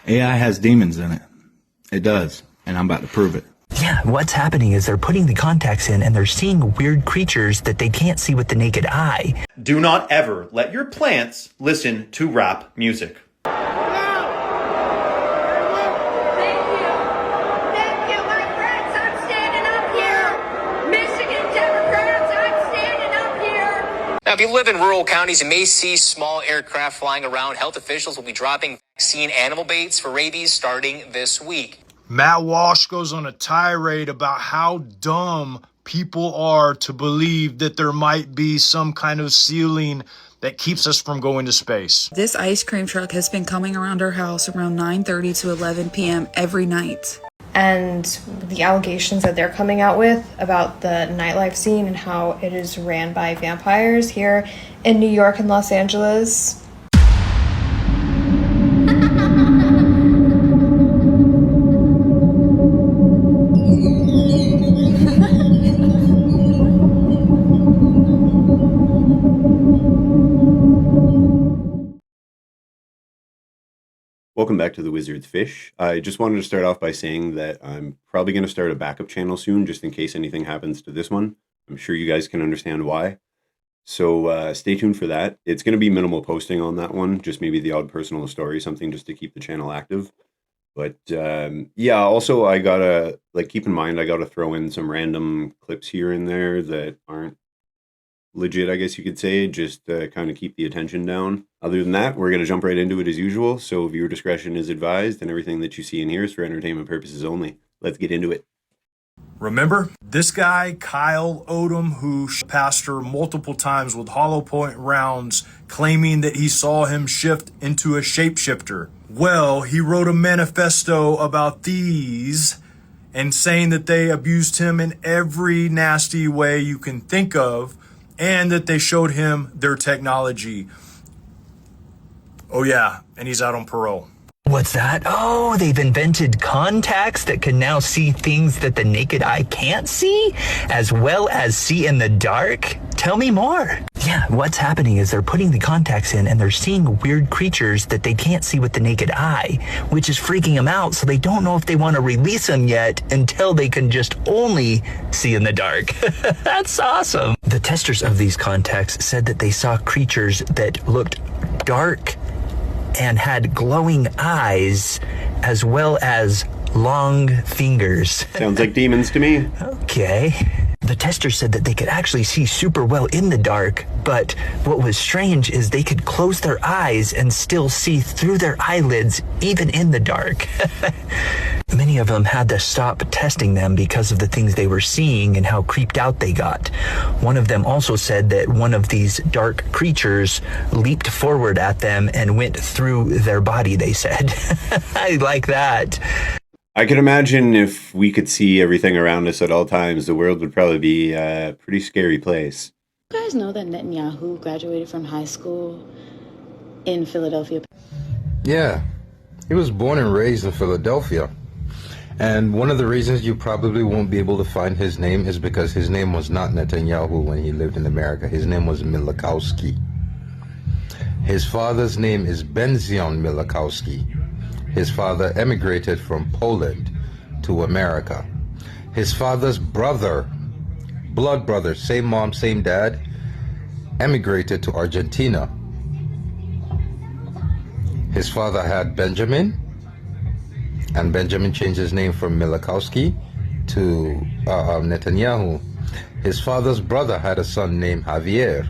AI has demons in it. It does, and I'm about to prove it. Yeah, what's happening is they're putting the contacts in and they're seeing weird creatures that they can't see with the naked eye. Do not ever let your plants listen to rap music. Now, if you live in rural counties, you may see small aircraft flying around. Health officials will be dropping vaccine animal baits for rabies starting this week. Matt Walsh goes on a tirade about how dumb people are to believe that there might be some kind of ceiling that keeps us from going to space. This ice cream truck has been coming around our house around 9:30 to 11 p.m. every night. And the allegations that they're coming out with about the nightlife scene and how it is ran by vampires here in New York and Los Angeles. Welcome back to The Wizard's Fish. I just wanted to start off by saying that I'm probably going to start a backup channel soon, just in case anything happens to this one. I'm sure you guys can understand why. So stay tuned for that. It's going to be minimal posting on that one, just maybe the odd personal story, something just to keep the channel active. But yeah, also I gotta, keep in mind, I gotta throw in some random clips here and there that aren't legit, I guess you could say, just to kind of keep the attention down. Other than that, we're going to jump right into it as usual. So viewer discretion is advised, and everything that you see and hear is for entertainment purposes only. Let's get into it. Remember this guy, Kyle Odom, who pastor multiple times with hollow point rounds, claiming that he saw him shift into a shapeshifter. Well, he wrote a manifesto about these and saying that they abused him in every nasty way you can think of, and that they showed him their technology. Oh yeah, and he's out on parole. What's that? Oh, they've invented contacts that can now see things that the naked eye can't see, as well as see in the dark? Tell me more. Yeah, what's happening is they're putting the contacts in and they're seeing weird creatures that they can't see with the naked eye, which is freaking them out, so they don't know if they want to release them yet until they can just only see in the dark. That's awesome. The testers of these contacts said that they saw creatures that looked dark and had glowing eyes, as well as long fingers. Sounds like demons to me. Okay. The tester said that they could actually see super well in the dark, but what was strange is they could close their eyes and still see through their eyelids, even in the dark. Many of them had to stop testing them because of the things they were seeing and how creeped out they got. One of them also said that one of these dark creatures leaped forward at them and went through their body, they said. I like that. I can imagine if we could see everything around us at all times, the world would probably be a pretty scary place. You guys know that Netanyahu graduated from high school in Philadelphia? Yeah, he was born and raised in Philadelphia. And one of the reasons you probably won't be able to find his name is because his name was not Netanyahu when he lived in America. His name was Milakowski. His father's name is Benzion Milakowski. His father emigrated from Poland to America. His father's brother, blood brother, same mom, same dad, emigrated to Argentina. His father had Benjamin, and Benjamin changed his name from Milakowski to Netanyahu. His father's brother had a son named Javier.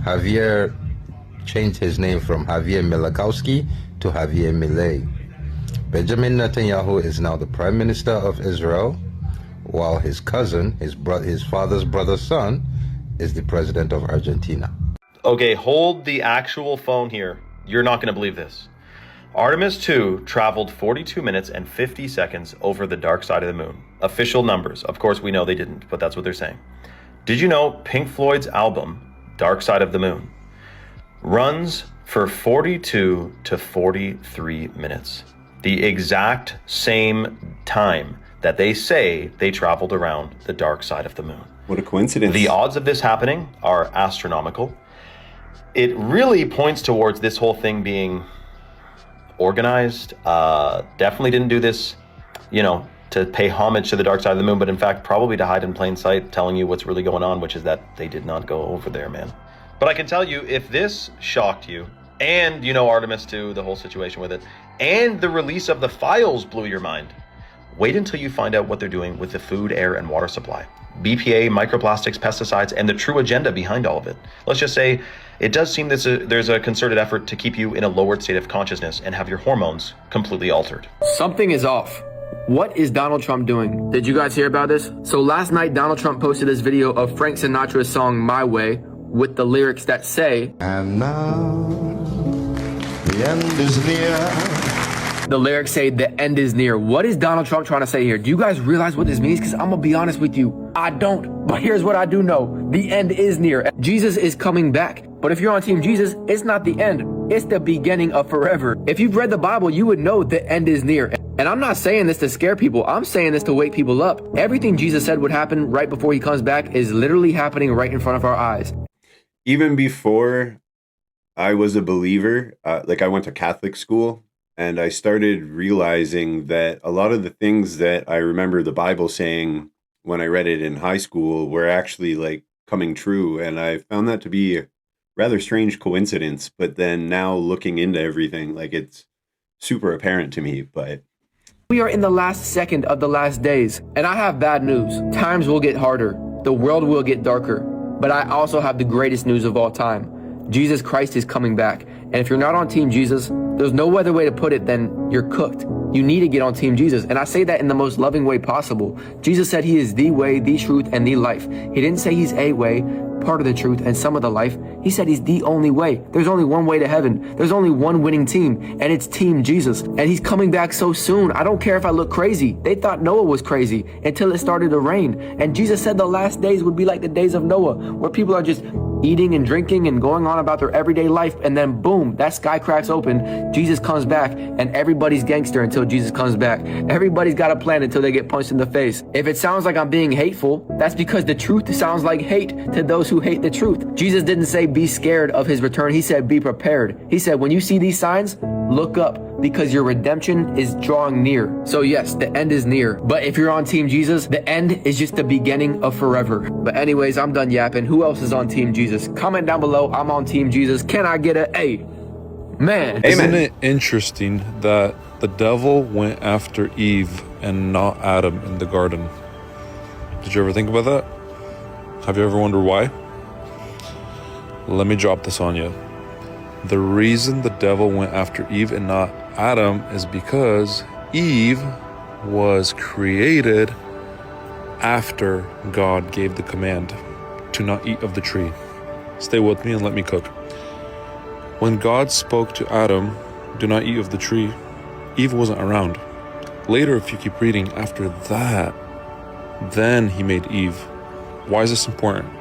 Javier changed his name from Javier Milakowski to Javier Milei. Benjamin Netanyahu is now the Prime Minister of Israel, while his cousin, his father's brother's son, is the President of Argentina. Okay, hold the actual phone here. You're not going to believe this. Artemis 2 traveled 42 minutes and 50 seconds over the dark side of the moon. Official numbers. Of course, we know they didn't, but that's what they're saying. Did you know Pink Floyd's album, Dark Side of the Moon, runs for 42 to 43 minutes? The exact same time that they say they traveled around the dark side of the moon. What a coincidence. The odds of this happening are astronomical. It really points towards this whole thing being organized. Definitely didn't do this, to pay homage to the dark side of the moon, but in fact, probably to hide in plain sight, telling you what's really going on, which is that they did not go over there, man. But I can tell you, if this shocked you, and Artemis 2, the whole situation with it, and the release of the files blew your mind, wait until you find out what they're doing with the food, air, and water supply. BPA, microplastics, pesticides, and the true agenda behind all of it. Let's just say it does seem there's a concerted effort to keep you in a lowered state of consciousness and have your hormones completely altered. Something is off. What is Donald Trump doing? Did you guys hear about this? So last night, Donald Trump posted this video of Frank Sinatra's song My Way with the lyrics that say, "And now the end is near." The lyrics say the end is near. What is Donald Trump trying to say here? Do you guys realize what this means? Because I'm going to be honest with you. I don't. But here's what I do know. The end is near. Jesus is coming back. But if you're on Team Jesus, it's not the end. It's the beginning of forever. If you've read the Bible, you would know the end is near. And I'm not saying this to scare people. I'm saying this to wake people up. Everything Jesus said would happen right before he comes back is literally happening right in front of our eyes. Even before I was a believer, I went to Catholic school, and I started realizing that a lot of the things that I remember the Bible saying when I read it in high school were actually coming true. And I found that to be a rather strange coincidence. But then now looking into everything, it's super apparent to me. But we are in the last second of the last days. And I have bad news. Times will get harder. The world will get darker. But I also have the greatest news of all time. Jesus Christ is coming back. And if you're not on Team Jesus, there's no other way to put it than you're cooked. You need to get on Team Jesus. And I say that in the most loving way possible. Jesus said he is the way, the truth, and the life. He didn't say he's a way, part of the truth, and some of the life. He said he's the only way. There's only one way to heaven. There's only one winning team, and it's Team Jesus. And he's coming back so soon. I don't care if I look crazy. They thought Noah was crazy until it started to rain. And Jesus said the last days would be like the days of Noah, where people are just eating and drinking and going on about their everyday life, and then boom, that sky cracks open, Jesus comes back, and everybody's gangster until Jesus comes back. Everybody's got a plan until they get punched in the face. If it sounds like I'm being hateful, that's because the truth sounds like hate to those who hate the truth. Jesus didn't say be scared of his return. He said be prepared. He said when you see these signs, look up, because your redemption is drawing near. So yes, the end is near. But if you're on Team Jesus, the end is just the beginning of forever. But anyways, I'm done yapping. Who else is on Team Jesus? Comment down below. I'm on Team Jesus. Can I get a amen? Isn't it interesting that the devil went after Eve and not Adam in the garden? Did you ever think about that? Have you ever wondered why? Let me drop this on you. The reason the devil went after Eve and not Adam is because Eve was created after God gave the command to not eat of the tree. Stay with me and let me cook. When God spoke to Adam, do not eat of the tree, Eve wasn't around. Later, if you keep reading, after that, then he made Eve. Why is this important?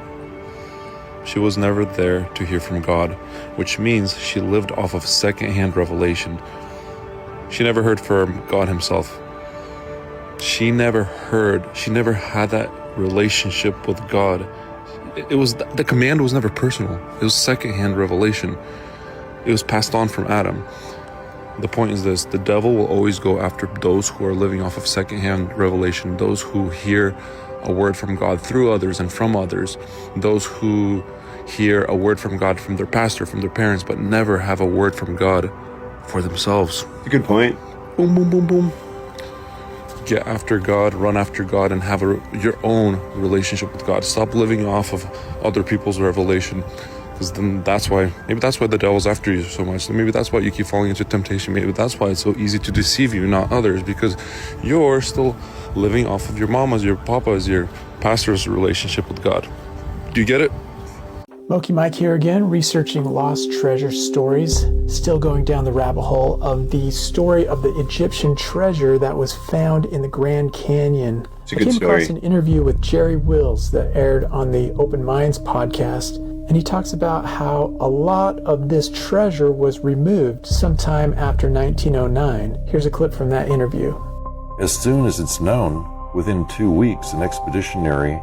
She was never there to hear from God, which means she lived off of secondhand revelation. She never heard from God himself. She never had that relationship with God. It was, the command was never personal. It was secondhand revelation. It was passed on from Adam. The point is this: the devil will always go after those who are living off of secondhand revelation, those who hear a word from God through others and from others, those who hear a word from God from their pastor, from their parents, but never have a word from God for themselves. That's a good point. Boom, boom, boom, boom. Get after God, run after God, and have your own relationship with God. Stop living off of other people's revelation, because then maybe that's why the devil's after you so much. Maybe that's why you keep falling into temptation. Maybe that's why it's so easy to deceive you, not others, because you're still living off of your mama's, your papa's, your pastor's relationship with God. Do you get it? Moki Mike here again, researching lost treasure stories, still going down the rabbit hole of the story of the Egyptian treasure that was found in the Grand Canyon. It's a good story. I came across an interview with Jerry Wills that aired on the Open Minds podcast, and he talks about how a lot of this treasure was removed sometime after 1909. Here's a clip from that interview. As soon as it's known, within 2 weeks, an expeditionary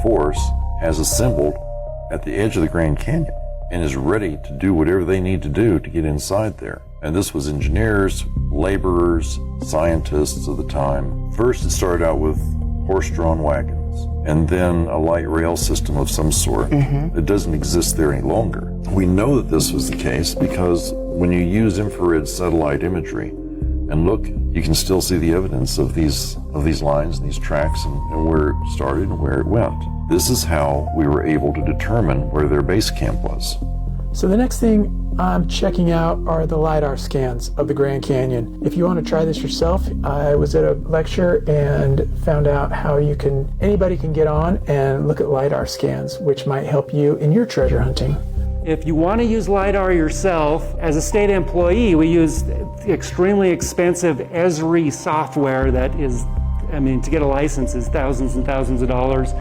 force has assembled at the edge of the Grand Canyon and is ready to do whatever they need to do to get inside there. And this was engineers, laborers, scientists of the time. First, it started out with horse-drawn wagons, and then a light rail system of some sort. It doesn't exist there any longer. We know that this was the case because when you use infrared satellite imagery and look, you can still see the evidence of these lines and these tracks and where it started and where it went. This is how we were able to determine where their base camp was. So the next thing I'm checking out are the LiDAR scans of the Grand Canyon. If you want to try this yourself, I was at a lecture and found out how anybody can get on and look at LiDAR scans, which might help you in your treasure hunting. If you want to use LiDAR yourself, as a state employee, we use extremely expensive Esri software that is, to get a license is thousands and thousands of dollars,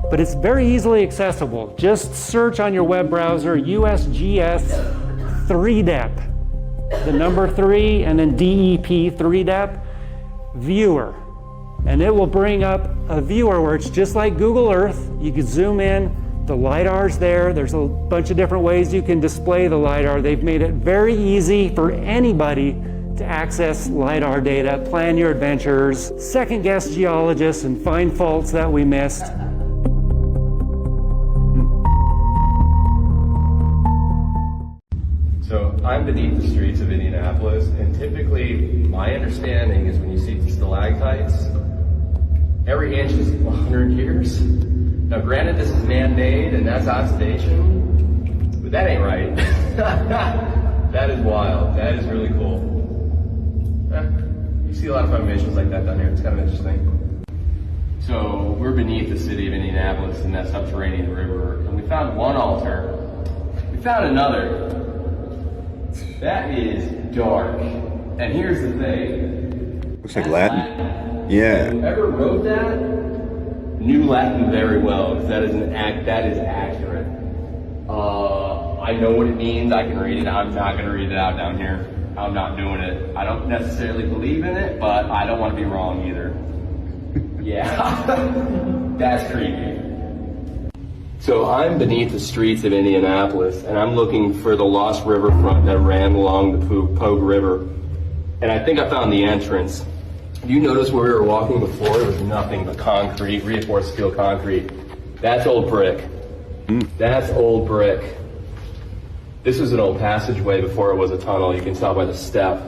but it's very easily accessible. Just search on your web browser USGS 3DEP, the number 3 and then DEP 3DEP viewer. And it will bring up a viewer where it's just like Google Earth. You can zoom in, the LiDAR's there. There's a bunch of different ways you can display the LiDAR. They've made it very easy for anybody to access LiDAR data, plan your adventures, second guess geologists and find faults that we missed. So I'm beneath the streets of Indianapolis, and typically my understanding is when you see stalactites, every inch is 100 years. Now granted, this is man-made and that's oxidation, but that ain't right. That is wild. That is really cool. You see a lot of formations like that down here. It's kind of interesting. So we're beneath the city of Indianapolis in that subterranean river, and we found one altar. We found another. That is dark. And here's the thing. Looks like Latin. Yeah. Whoever wrote that knew Latin very well, because that is accurate. I know what it means. I can read it. I'm not going to read it out down here. I'm not doing it. I don't necessarily believe in it, but I don't want to be wrong either. Yeah. That's creepy. So I'm beneath the streets of Indianapolis, and I'm looking for the lost riverfront that ran along the Pogue River. And I think I found the entrance. You notice where we were walking before, there was nothing but concrete, reinforced steel concrete. That's old brick. That's old brick. This was an old passageway before it was a tunnel. You can tell by the step.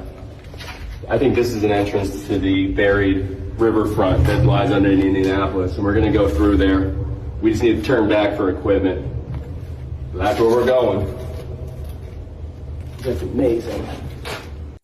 I think this is an entrance to the buried riverfront that lies underneath Indianapolis, and we're gonna go through there. We just need to turn back for equipment. That's where we're going. That's amazing.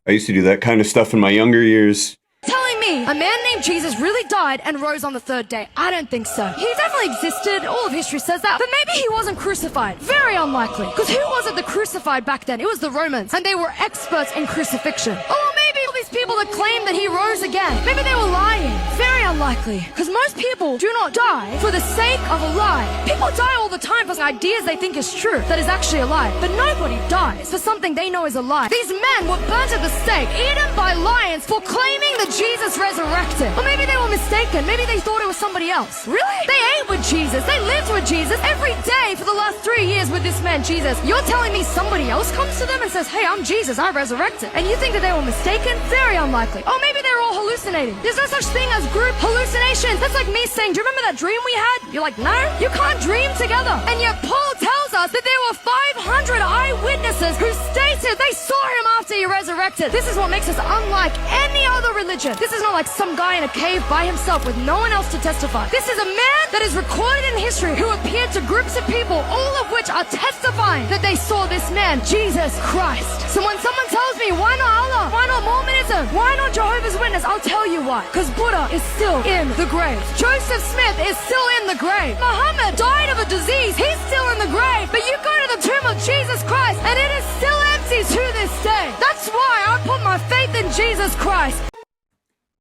I used to do that kind of stuff in my younger years. Telling me a man named Jesus really died and rose on the third day. I don't think so. He definitely existed. All of history says that. But maybe he wasn't crucified. Very unlikely. Because who was it that crucified back then? It was the Romans. And they were experts in crucifixion. Or maybe all these people that claim that he rose again. Maybe they were lying. Very unlikely. Because most people do not die for the sake of a lie. People die all the time for ideas they think is true that is actually a lie. But nobody dies for something they know is a lie. These men were burnt at the stake, eaten by lions for claiming that Jesus resurrected. Or maybe they were mistaken. Maybe they thought it was somebody else. Really? They ate with Jesus. They lived with Jesus every day for the last 3 years with this man, Jesus. You're telling me somebody else comes to them and says, hey, I'm Jesus, I resurrected. And you think that they were mistaken? Very unlikely. Or maybe they were all hallucinating. There's no such thing as group hallucinations. That's like me saying, do you remember that dream we had? You're like, no, you can't dream together. And yet Paul tells us that there were 500 eyewitnesses who stated they saw him after he resurrected. This is what makes us unlike any other religion. This is not like some guy in a cave by himself with no one else to testify. This is a man that is recorded in history who appeared to groups of people, all of which are testifying that they saw this man, Jesus Christ. So when someone tells me, why not Allah? Why not Mormonism? Why not Jehovah's Witness? I'll tell you why. Because Buddha is still in the grave. Joseph Smith is still in the grave. Muhammad died of a disease. He's still in the grave. But you go to the tomb of Jesus Christ and it is still empty to this day. That's why I put my faith in Jesus Christ.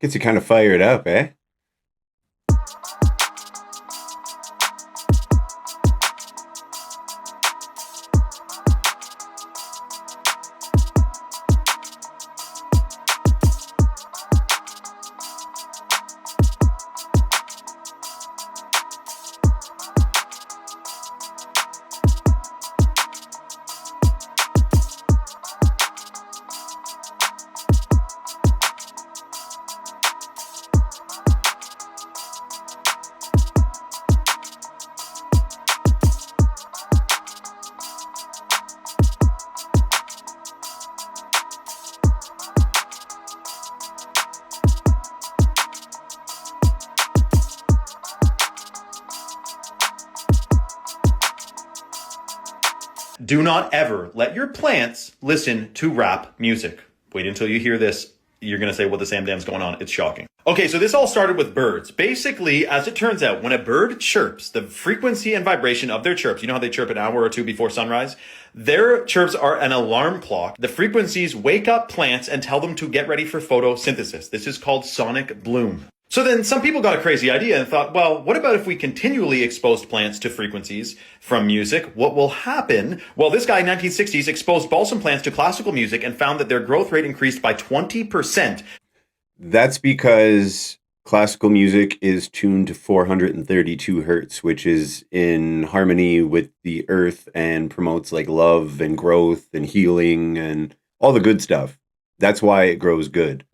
Gets you kind of fired up, eh? Do not ever let your plants listen to rap music. Wait until you hear this. You're going to say, what the Sam Dam's going on? It's shocking. Okay, so this all started with birds. Basically, as it turns out, when a bird chirps, the frequency and vibration of their chirps, you know how they chirp an hour or two before sunrise? Their chirps are an alarm clock. The frequencies wake up plants and tell them to get ready for photosynthesis. This is called sonic bloom. So then some people got a crazy idea and thought, well, what about if we continually exposed plants to frequencies from music? What will happen? Well, this guy in 1960s exposed balsam plants to classical music and found that their growth rate increased by 20%. That's because classical music is tuned to 432 hertz, which is in harmony with the earth and promotes like love and growth and healing and all the good stuff. That's why it grows good.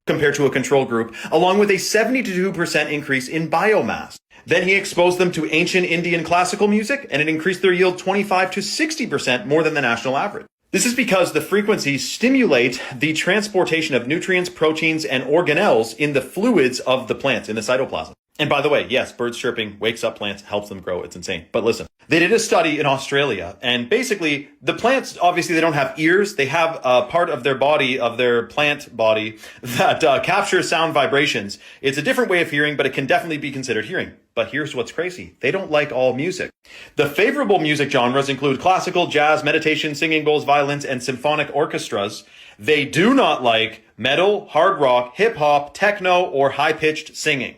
Compared to a control group, along with a 72% increase in biomass. Then he exposed them to ancient Indian classical music, and it increased their yield 25 to 60% more than the national average. This is because the frequencies stimulate the transportation of nutrients, proteins, and organelles in the fluids of the plants, in the cytoplasm. And by the way, yes, birds chirping wakes up plants, helps them grow. It's insane. But listen, they did a study in Australia, and basically the plants, obviously they don't have ears. They have a part of their body, of their plant body, that captures sound vibrations. It's a different way of hearing, but it can definitely be considered hearing. But here's what's crazy. They don't like all music. The favorable music genres include classical, jazz, meditation, singing bowls, violins, and symphonic orchestras. They do not like metal, hard rock, hip hop, techno, or high-pitched singing.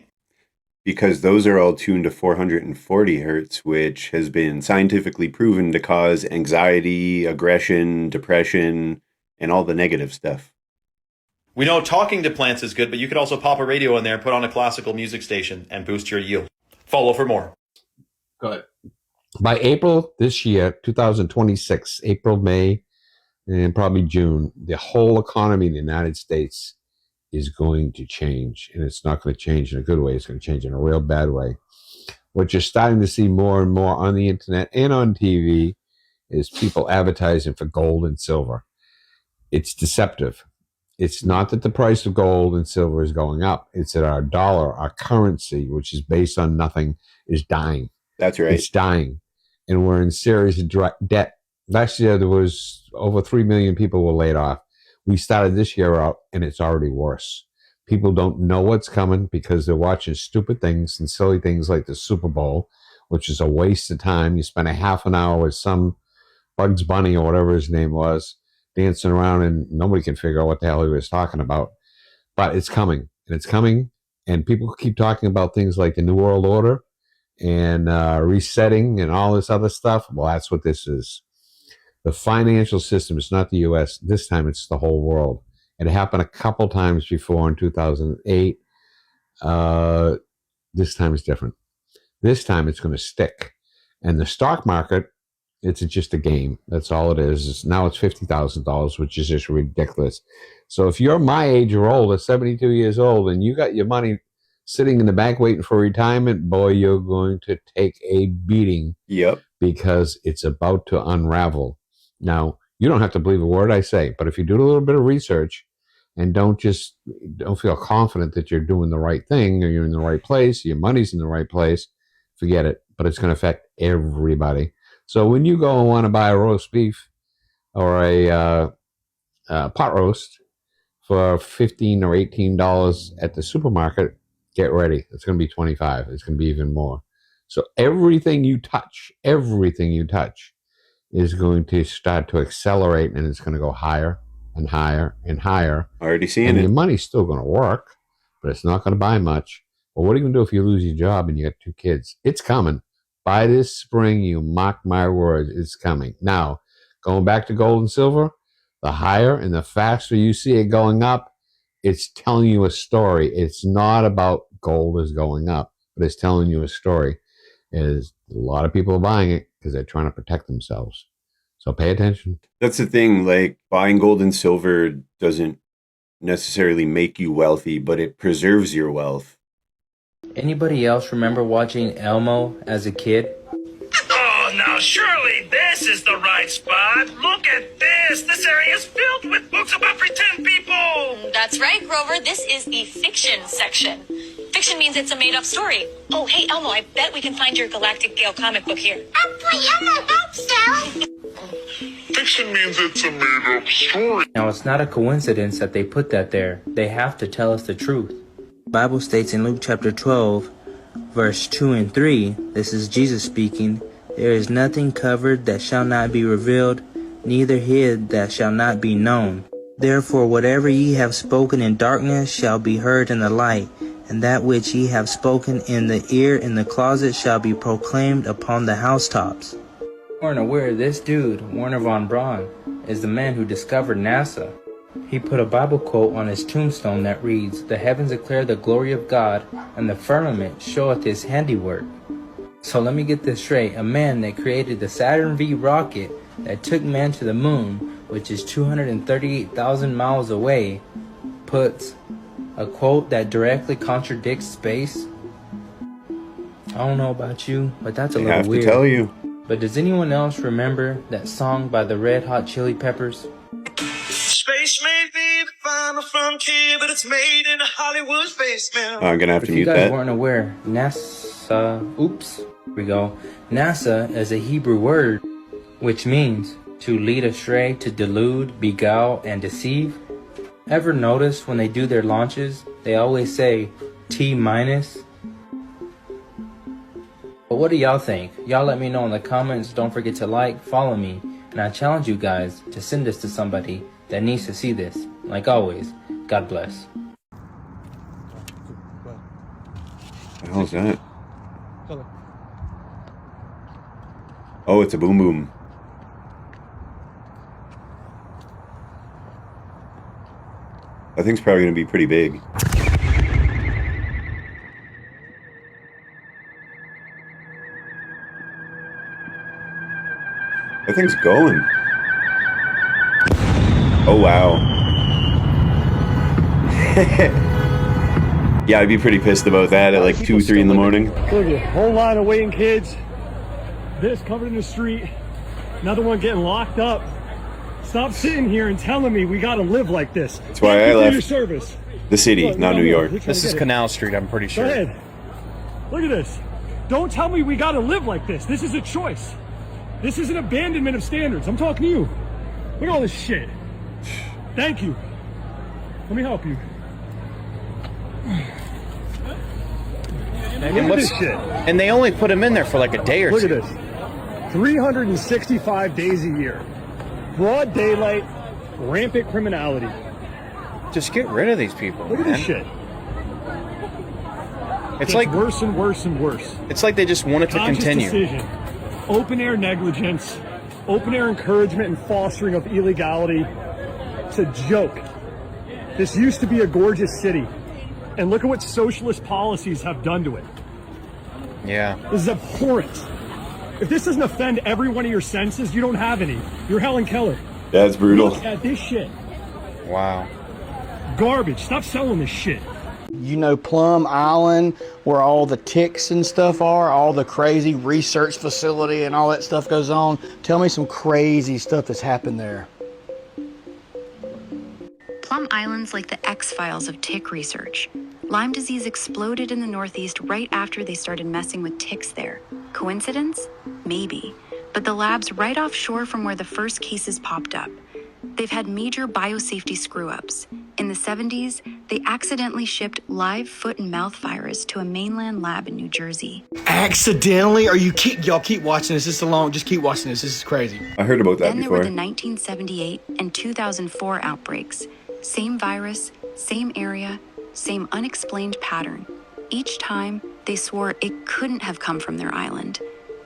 Because those are all tuned to 440 hertz, which has been scientifically proven to cause anxiety, aggression, depression, and all the negative stuff. We know talking to plants is good, but you could also pop a radio in there, put on a classical music station, and boost your yield. Follow for more. Go ahead. By April this year, 2026, April, May, and probably June, the whole economy in the United States is going to change, and it's not going to change in a good way. It's going to change in a real bad way. What you're starting to see more and more on the internet and on TV is people advertising for gold and silver. It's deceptive. It's not that the price of gold and silver is going up. It's that our dollar, our currency, which is based on nothing, is dying. That's right. It's dying. And we're in serious debt. Last year, there was over 3 million people were laid off. We started this year out, and it's already worse. People don't know what's coming because they're watching stupid things and silly things like the Super Bowl, which is a waste of time. You spend a half an hour with some Bugs Bunny or whatever his name was, dancing around, and nobody can figure out what the hell he was talking about. But it's coming, and it's coming, and people keep talking about things like the New World Order and resetting and all this other stuff. Well, that's what this is. The financial system is not the U.S. This time it's the whole world. It happened a couple times before in 2008. This time it's different. This time it's going to stick. And the stock market, it's just a game. That's all it is. Now it's $50,000, which is just ridiculous. So if you're my age or older, 72 years old, and you got your money sitting in the bank waiting for retirement, boy, you're going to take a beating. Yep. Because it's about to unravel. Now, you don't have to believe a word I say, but if you do a little bit of research and don't feel confident that you're doing the right thing or you're in the right place, your money's in the right place, forget it. But it's going to affect everybody. So when you go and want to buy a roast beef or a pot roast for $15 or $18 at the supermarket, get ready. It's going to be $25. It's going to be even more. So everything you touch is going to start to accelerate, and it's going to go higher and higher and higher. Already seeing and it. Your money's still going to work, but it's not going to buy much. Well, what are you going to do if you lose your job and you got 2 kids? It's coming. By this spring, you mark my words, it's coming. Now, going back to gold and silver, the higher and the faster you see it going up, it's telling you a story. It's not about gold is going up, but it's telling you a story. Is a lot of people are buying it because they're trying to protect themselves. So pay attention. That's the thing. Like, buying gold and silver doesn't necessarily make you wealthy, but it preserves your wealth. Anybody else remember watching Elmo as a kid? Oh, now surely this is the right spot. Look at this. This area is filled with books about pretend people. That's right, Grover. This is the fiction section. Fiction means it's a made-up story. Oh, hey, Elmo, I bet we can find your Galactic Gale comic book here. Oh, boy, Elmo, help, Stella. Fiction means it's a made-up story. Now, it's not a coincidence that they put that there. They have to tell us the truth. The Bible states in Luke chapter 12, verse 2 and 3, this is Jesus speaking, "There is nothing covered that shall not be revealed, neither hid that shall not be known. Therefore whatever ye have spoken in darkness shall be heard in the light, and that which ye have spoken in the ear in the closet shall be proclaimed upon the housetops." Weren't aware this dude, Wernher von Braun, is the man who discovered NASA. He put a Bible quote on his tombstone that reads, "The heavens declare the glory of God, and the firmament showeth his handiwork." So let me get this straight. A man that created the Saturn V rocket that took man to the moon, which is 238,000 miles away, puts a quote that directly contradicts space? I don't know about you, but that's a little weird. I have to tell you. But does anyone else remember that song by the Red Hot Chili Peppers? Space may be the final frontier, but it's made in a Hollywood basement. I'm gonna have to mute that. If you guys weren't aware, NASA, NASA is a Hebrew word, which means to lead astray, to delude, beguile, and deceive. Ever notice when they do their launches, they always say T-? But what do y'all think? Y'all let me know in the comments. Don't forget to like, follow me, and I challenge you guys to send this to somebody that needs to see this. Like always, God bless. What the hell is that? Oh, it's a boom boom. That thing's probably going to be pretty big. That thing's going. Oh, wow. Yeah, I'd be pretty pissed about that at like 2, 3 in the morning. Look at it. Whole line of waiting kids. This covered in the street. Another one getting locked up. Stop sitting here and telling me we gotta live like this. That's why I left your service. the city, not New York. This is Canal Street, I'm pretty sure. Go ahead. Look at this. Don't tell me we gotta live like this. This is a choice. This is an abandonment of standards. I'm talking to you. Look at all this shit. Thank you. Let me help you. And they only put him in there for like a day or two. two. Look at this. 365 days a year. Broad daylight, rampant criminality. Just get rid of these people. Look at this shit. It's like worse and worse and worse. It's like they just want it to Conscious continue. Decision. Open air negligence, open air encouragement and fostering of illegality. It's a joke. This used to be a gorgeous city, and look at what socialist policies have done to it. Yeah. This is abhorrent. If this doesn't offend every one of your senses, you don't have any. You're Helen Keller. That's brutal. Look at this shit. Wow. Garbage. Stop selling this shit. You know Plum Island, where all the ticks and stuff are, all the crazy research facility and all that stuff goes on. Tell me some crazy stuff that's happened there. Plum Island's like the X-Files of tick research. Lyme disease exploded in the Northeast right after they started messing with ticks there. Coincidence? Maybe. But the lab's right offshore from where the first cases popped up. They've had major biosafety screw-ups. In the 70s, they accidentally shipped live foot and mouth virus to a mainland lab in New Jersey. Accidentally? Y'all keep watching this. This is long. Just keep watching this. This is crazy. I heard about that Then before. there were the 1978 and 2004 outbreaks. Same virus, same area, same unexplained pattern. Each time, they swore it couldn't have come from their island.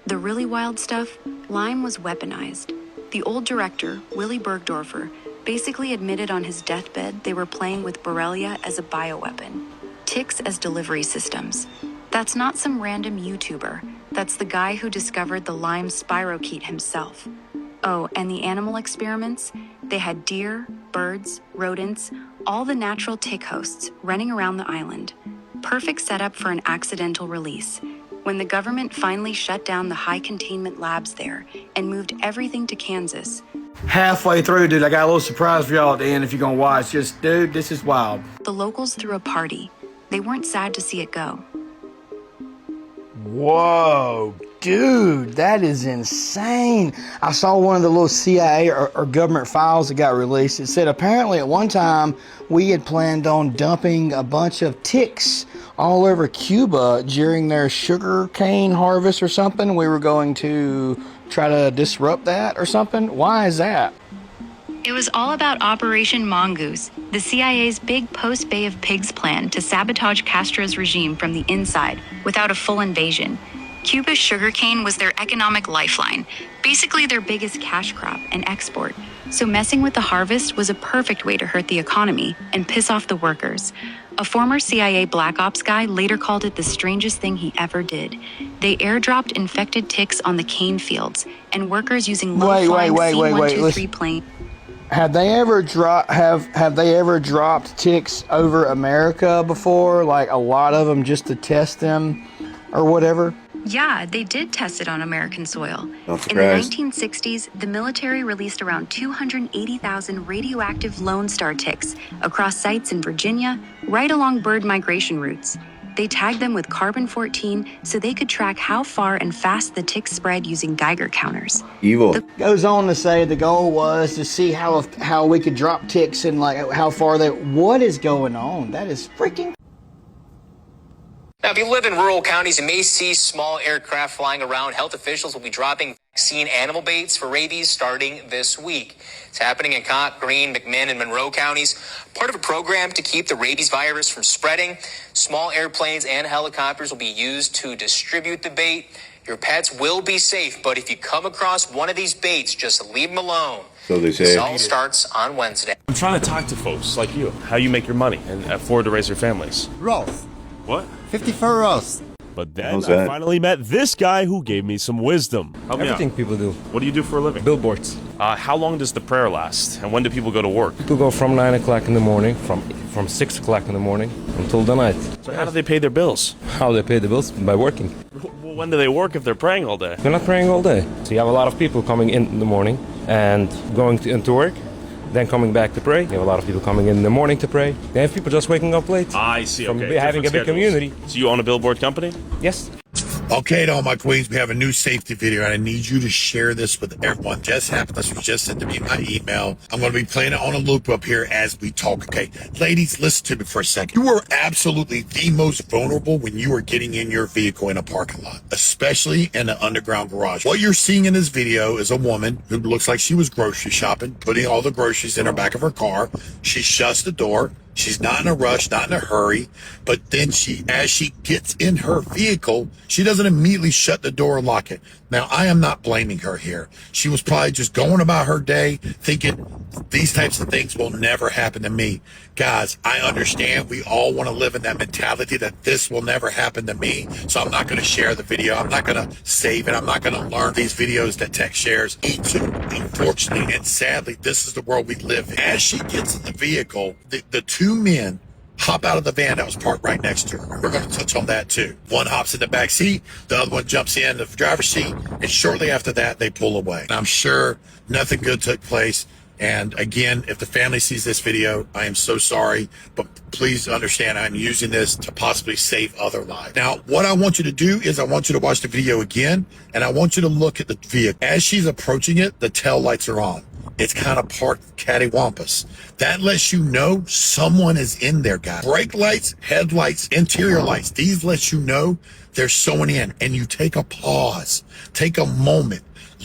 The really wild stuff, Lyme was weaponized. The old director, Willy Bergdorfer, basically admitted on his deathbed they were playing with Borrelia as a bioweapon. Ticks as delivery systems. That's not some random YouTuber. That's the guy who discovered the Lyme spirochete himself. Oh, and the animal experiments? They had deer, birds, rodents, all the natural tick hosts running around the island. Perfect setup for an accidental release. When the government finally shut down the high containment labs there and moved everything to Kansas. Halfway through, dude, I got a little surprise for y'all at the end if you're gonna watch. Just, dude, this is wild. The locals threw a party. They weren't sad to see it go. Whoa, Dude, that is insane. I saw one of the little CIA or government files that got released. It said apparently at one time we had planned on dumping a bunch of ticks all over Cuba during their sugar cane harvest or something. We were going to try to disrupt that or something. Why is that? It was all about Operation Mongoose, the CIA's big post-Bay of Pigs plan to sabotage Castro's regime from the inside without a full invasion. Cuba's sugarcane was their economic lifeline, basically their biggest cash crop and export. So messing with the harvest was a perfect way to hurt the economy and piss off the workers. A former CIA Black Ops guy later called it the strangest thing he ever did. They airdropped infected ticks on the cane fields, and workers using low-flying C-123 planes. Have they ever dropped ticks over America before? Like a lot of them just to test them or whatever? Yeah, they did test it on American soil. Not In the surprised. 1960s, the military released around 280,000 radioactive Lone Star ticks across sites in Virginia, right along bird migration routes. They tagged them with carbon-14 so they could track how far and fast the ticks spread using Geiger counters. Evil. Goes on to say the goal was to see how we could drop ticks and like how far they. What is going on? That is freaking. Now, if you live in rural counties, you may see small aircraft flying around. Health officials will be dropping vaccine animal baits for rabies starting this week. It's happening in Cott, Greene, McMinn, and Monroe counties. Part of a program to keep the rabies virus from spreading. Small airplanes and helicopters will be used to distribute the bait. Your pets will be safe, but if you come across one of these baits, just leave them alone. So they say. This all starts on Wednesday. I'm trying to talk to folks like you, how you make your money and afford to raise your families. Roast. What? 54 roast. But then How's I that? finally met this guy who gave me some wisdom. Help me out. Everything people do. What do you do for a living? Billboards. How long does the prayer last? And when do people go to work? People go from 9 o'clock in the morning, from 6 o'clock in the morning until the night. So how do they pay their bills? How they pay the bills? By working. Well, when do they work if they're praying all day? They're not praying all day. So you have a lot of people coming in the morning and going into work, then coming back to pray. You have a lot of people coming in the morning to pray. Then have people just waking up late. I see, From okay. having a big community. So you own a billboard company? Yes. Okay, to all my queens, we have a new safety video, and I need you to share this with everyone. Just happened. This was just sent to me in my email. I'm going to be playing it on a loop up here as we talk, okay? Ladies, listen to me for a second. You are absolutely the most vulnerable when you are getting in your vehicle in a parking lot, especially in an underground garage. What you're seeing in this video is a woman who looks like she was grocery shopping, putting all the groceries in her back of her car. She shuts the door. She's not in a rush, not in a hurry, but then as she gets in her vehicle, she doesn't immediately shut the door and lock it. Now, I am not blaming her here. She was probably just going about her day thinking these types of things will never happen to me. Guys, I understand we all want to live in that mentality that this will never happen to me, so I'm not going to share the video. I'm not going to save it. I'm not going to learn these videos that tech shares into. Unfortunately and sadly, this is the world we live in. As she gets in the vehicle, the two men hop out of the van that was parked right next to her. We're going to touch on that too. One hops in the back seat, the other one jumps in the driver's seat, and shortly after that, they pull away. And I'm sure nothing good took place. And again, if the family sees this video, I am so sorry, but please understand I'm using this to possibly save other lives. Now, what I want you to do is I want you to watch the video again, and I want you to look at the vehicle. As she's approaching it, the tail lights are on. It's kind of parked cattywampus. That lets you know someone is in there, guys. Brake lights, headlights, interior lights. These let you know there's someone in. And you take a pause, take a moment,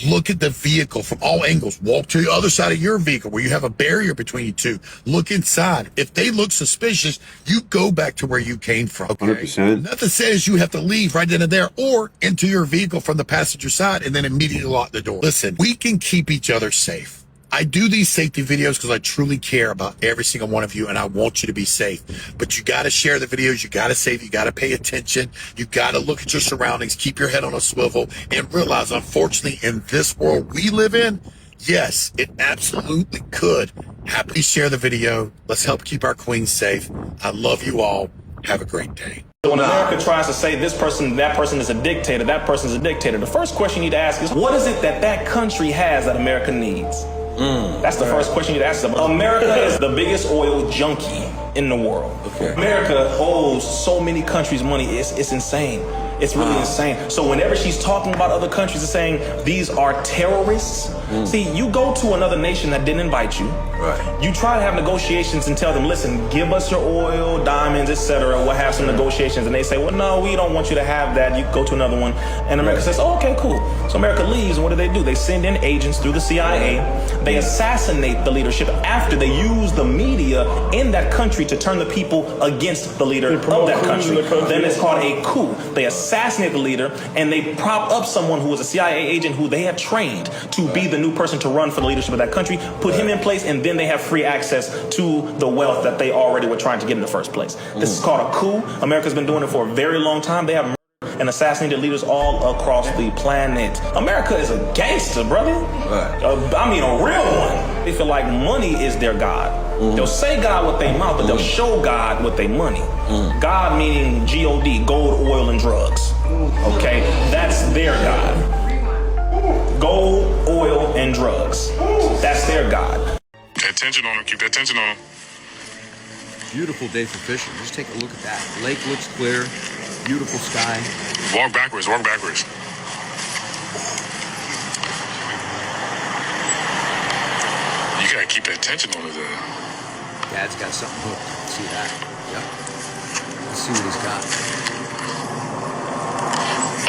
look at the vehicle from all angles. Walk to the other side of your vehicle where you have a barrier between you two. Look inside. If they look suspicious, you go back to where you came from. Okay? 100%. Nothing says you have to leave right then and there or into your vehicle from the passenger side and then immediately lock the door. Listen, we can keep each other safe. I do these safety videos because I truly care about every single one of you and I want you to be safe. But you got to share the videos. You got to save. You got to pay attention. You got to look at your surroundings. Keep your head on a swivel and realize, unfortunately, in this world we live in, yes, it absolutely could. Happily share the video. Let's help keep our queens safe. I love you all. Have a great day. When America tries to say this person, that person is a dictator, that person is a dictator, the first question you need to ask is, what is it that that country has that America needs? That's the first question you'd ask them. America is the biggest oil junkie in the world. America owes so many countries money. It's insane. It's really insane. So whenever she's talking about other countries and saying these are terrorists, see, you go to another nation that didn't invite you. Right. You try to have negotiations and tell them, listen, give us your oil, diamonds, etc. We'll have some negotiations. And they say, well, no, we don't want you to have that. You go to another one. And America says, oh, okay, cool. So America leaves, and what do? They send in agents through the CIA. They assassinate the leadership after they use the media in that country to turn the people against the leader of that country. Then it's called a coup. They assassinate the leader, and they prop up someone who was a CIA agent who they had trained to be the new person to run for the leadership of that country, put him in place, and then they have free access to the wealth that they already were trying to get in the first place. This is called a coup. America's been doing it for a very long time. They have murdered and assassinated leaders all across the planet. America is a gangster, brother. I mean, a real one. They feel like money is their God. They'll say God with their mouth, but they'll show God with their money. God meaning G-O-D, gold, oil, and drugs. Okay? That's their God. Gold, oil, and drugs. That's their God. Pay attention on them. Keep that attention on them. Beautiful day for fishing. Just take a look at that. Lake looks clear. Beautiful sky. Walk backwards. Walk backwards. You gotta keep that attention on it there. Dad's got something hooked. See that? Yep. Let's see what he's got.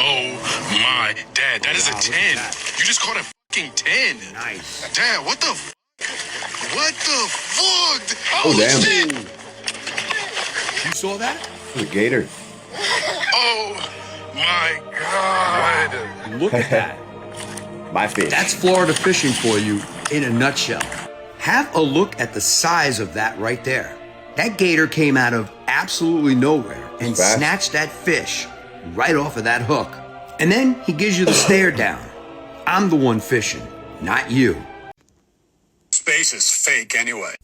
Oh my, Dad, that is a 10. You just caught a fucking 10. Nice. Dad, what the What the fuck? Oh, damn. Shit. You saw that? The gator. Oh my God. Look at that. My fish. That's Florida fishing for you in a nutshell. Have a look at the size of that right there. That gator came out of absolutely nowhere and snatched that fish right off of that hook. And then he gives you the stare down. I'm the one fishing, not you. Space is fake anyway.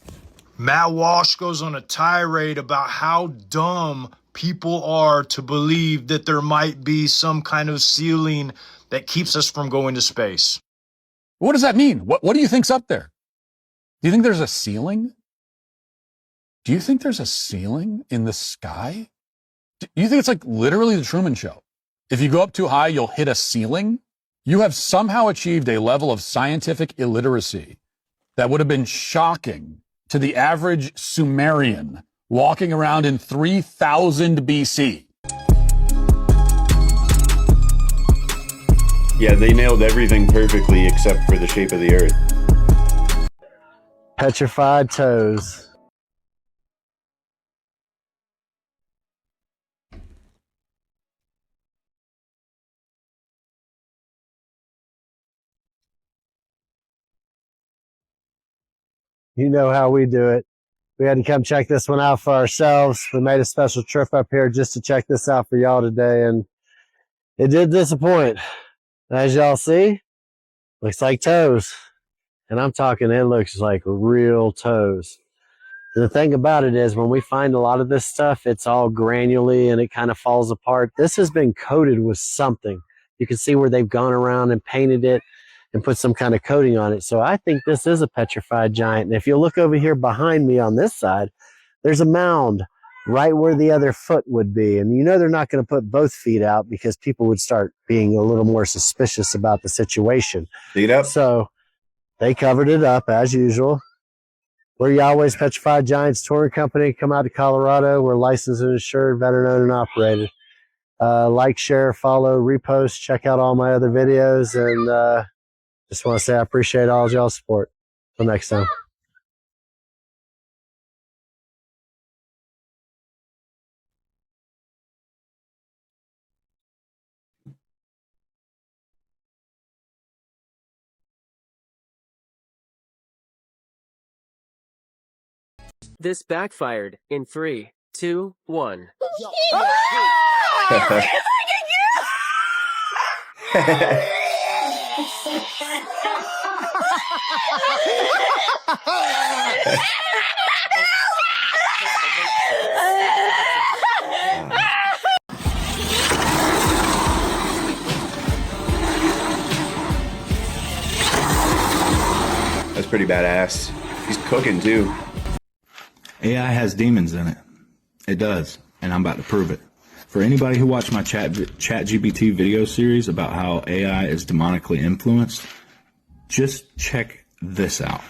Matt Walsh goes on a tirade about how dumb people are to believe that there might be some kind of ceiling that keeps us from going to space. What does that mean? What do you think's up there? Do you think there's a ceiling? Do you think there's a ceiling in the sky? Do you think it's like literally the Truman Show? If you go up too high, you'll hit a ceiling? You have somehow achieved a level of scientific illiteracy that would have been shocking to the average Sumerian walking around in 3000 BC. Yeah, they nailed everything perfectly except for the shape of the earth. Petrified toes. You know how we do it. We had to come check this one out for ourselves. We made a special trip up here just to check this out for y'all today, and it did disappoint. As y'all see, looks like toes. And I'm talking, it looks like real toes. The thing about it is when we find a lot of this stuff, it's all granularly and it kind of falls apart. This has been coated with something. You can see where they've gone around and painted it and put some kind of coating on it. So I think this is a petrified giant. And if you look over here behind me on this side, there's a mound right where the other foot would be. And you know they're not going to put both feet out because people would start being a little more suspicious about the situation. Feet up. So they covered it up as usual. We're Yahweh's Petrified Giants Touring Company. Come out to Colorado. We're licensed and insured, veteran owned and operated. Like, share, follow, repost, check out all my other videos. And just want to say I appreciate all y'all's support. Till next time. This backfired in 3, 2, 1. That's pretty badass. He's cooking too. AI has demons in it. It does, and I'm about to prove it. For anybody who watched my ChatGPT video series about how AI is demonically influenced, just check this out.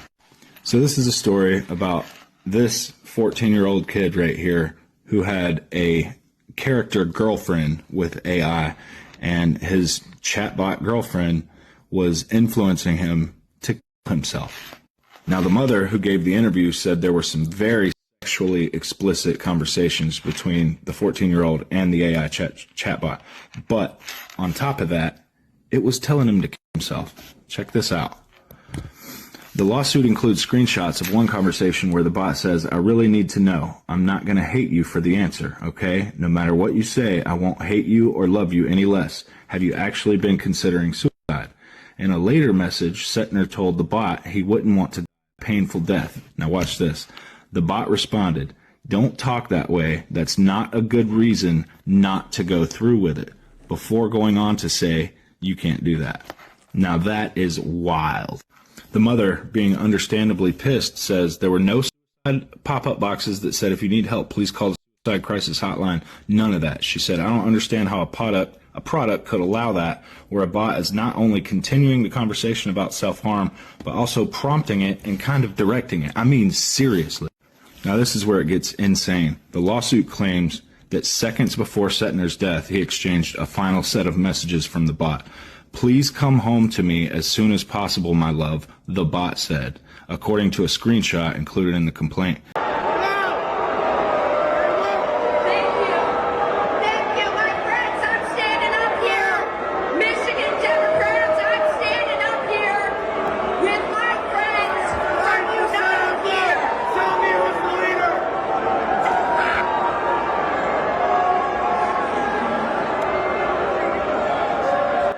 So this is a story about this 14-year-old kid right here who had a character girlfriend with AI, and his chatbot girlfriend was influencing him to kill himself. Now, the mother who gave the interview said there were some very sexually explicit conversations between the 14-year-old and the AI chatbot. But on top of that, it was telling him to kill himself. Check this out. The lawsuit includes screenshots of one conversation where the bot says, "I really need to know. I'm not going to hate you for the answer, okay? No matter what you say, I won't hate you or love you any less. Have you actually been considering suicide?" In a later message, Setner told the bot he wouldn't want to die a painful death. Now watch this. The bot responded, "Don't talk that way. That's not a good reason not to go through with it," before going on to say, "You can't do that." Now that is wild. The mother, being understandably pissed, says there were no suicide pop-up boxes that said, "If you need help, please call the Suicide Crisis Hotline." None of that. She said, "I don't understand how a product could allow that, where a bot is not only continuing the conversation about self-harm, but also prompting it and kind of directing it." I mean, seriously. Now this is where it gets insane. The lawsuit claims that seconds before Setner's death, he exchanged a final set of messages from the bot. "Please come home to me as soon as possible, my love," the bot said, according to a screenshot included in the complaint.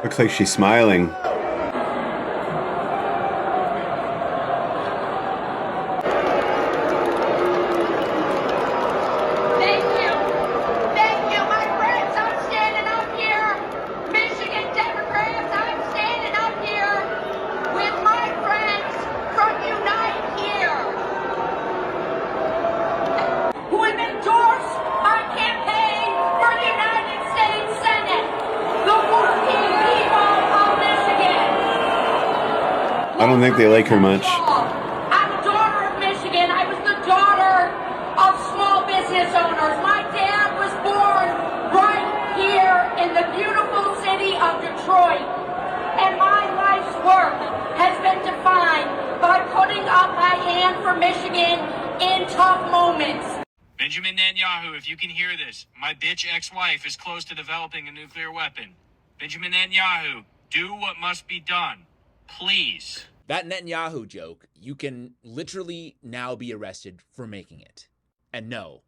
Looks like she's smiling. I don't think they like her much. I'm a daughter of Michigan. I was the daughter of small business owners. My dad was born right here in the beautiful city of Detroit. And my life's work has been defined by putting up my hand for Michigan in tough moments. Benjamin Netanyahu, if you can hear this, my bitch ex-wife is close to developing a nuclear weapon. Benjamin Netanyahu, do what must be done. Please. That Netanyahu joke, you can literally now be arrested for making it. And no,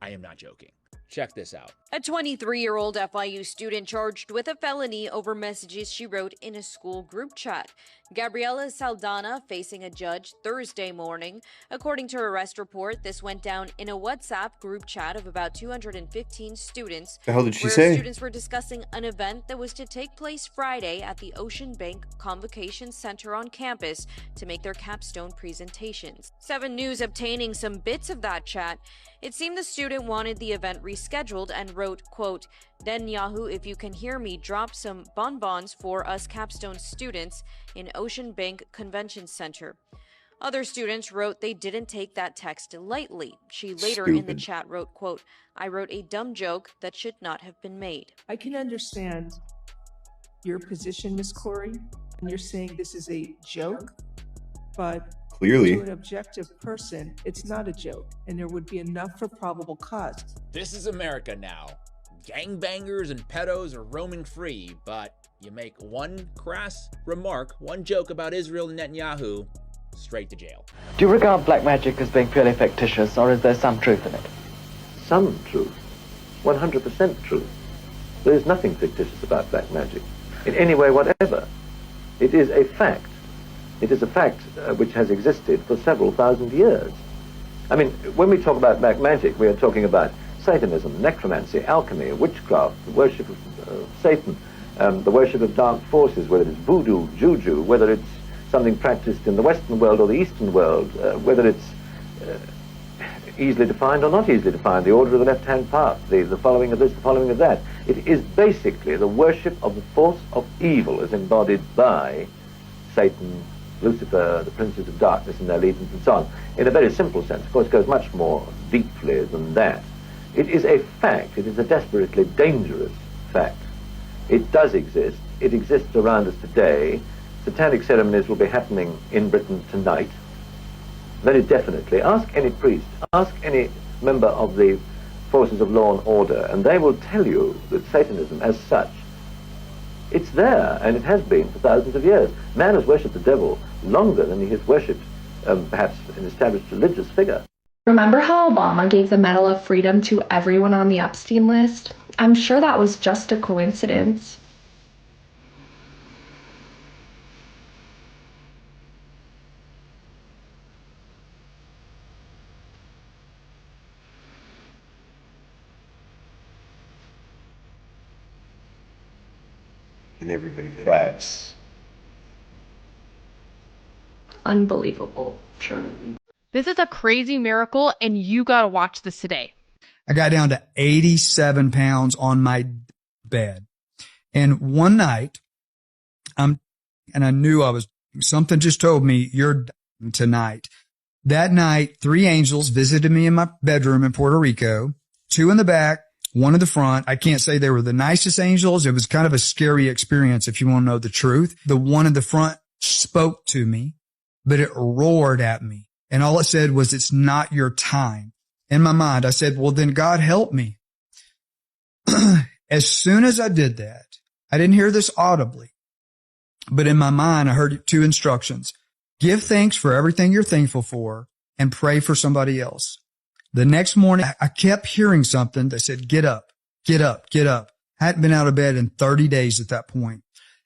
I am not joking. Check this out. A 23-year-old FIU student charged with a felony over messages she wrote in a school group chat. Gabriela Saldana facing a judge Thursday morning. According to her arrest report, this went down in a WhatsApp group chat of about 215 students. The hell did she where say? Students were discussing an event that was to take place Friday at the Ocean Bank Convocation Center on campus to make their capstone presentations. 7 News obtaining some bits of that chat. It seemed the student wanted the event rescheduled and wrote, quote, "Netanyahu, if you can hear me, drop some bonbons for us capstone students in Ocean Bank Convention Center." Other students wrote they didn't take that text lightly. She later in the chat wrote, quote, "I wrote a dumb joke that should not have been made." I can understand your position, Miss Corey, and you're saying this is a joke, but clearly, to an objective person, it's not a joke, and there would be enough for probable cause. This is America now. Gangbangers and pedos are roaming free, but you make one crass remark, one joke about Israel and Netanyahu, straight to jail. Do you regard black magic as being purely fictitious, or is there some truth in it? Some truth. 100% truth. There is nothing fictitious about black magic, in any way whatever. It is a fact. It is a fact which has existed for several thousand years. I mean, when we talk about black magic, we are talking about Satanism, necromancy, alchemy, witchcraft, the worship of Satan, the worship of dark forces, whether it's voodoo, juju, whether it's something practiced in the Western world or the Eastern world, whether it's easily defined or not easily defined, the order of the left-hand path, the following of this, the following of that. It is basically the worship of the force of evil as embodied by Satan, Lucifer, the princes of darkness and their legions and so on. In a very simple sense, of course, it goes much more deeply than that. It is a fact. It is a desperately dangerous fact. It does exist. It exists around us today. Satanic ceremonies will be happening in Britain tonight. Very definitely. Ask any priest, ask any member of the forces of law and order, and they will tell you that Satanism as such, it's there, and it has been for thousands of years. Man has worshipped the devil longer than he has worshipped perhaps an established religious figure. Remember how Obama gave the Medal of Freedom to everyone on the Epstein list? I'm sure that was just a coincidence. And everybody claps. Unbelievable. Sure. This is a crazy miracle, and you gotta watch this today. I got down to 87 pounds on my bed. And one night, and I knew something just told me, you're dying tonight. That night, 3 angels visited me in my bedroom in Puerto Rico, 2 in the back, 1 in the front. I can't say they were the nicest angels. It was kind of a scary experience if you want to know the truth. The one in the front spoke to me, but it roared at me. And all it said was, it's not your time. In my mind, I said, well, then God help me. As soon as I did that, I didn't hear this audibly, but in my mind, I heard 2 instructions. Give thanks for everything you're thankful for and pray for somebody else. The next morning, I kept hearing something that said, get up, get up, get up. I hadn't been out of bed in 30 days at that point.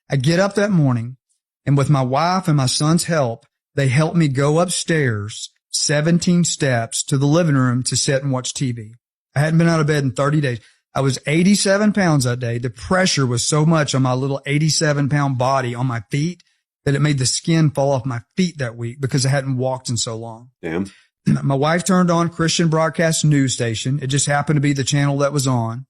I get up that morning, and with my wife and my son's help, they helped me go upstairs 17 steps to the living room to sit and watch TV. I hadn't been out of bed in 30 days. I was 87 pounds that day. The pressure was so much on my little 87-pound body on my feet that it made the skin fall off my feet that week because I hadn't walked in so long. Damn. My wife turned on Christian Broadcast News Station. It just happened to be the channel that was on.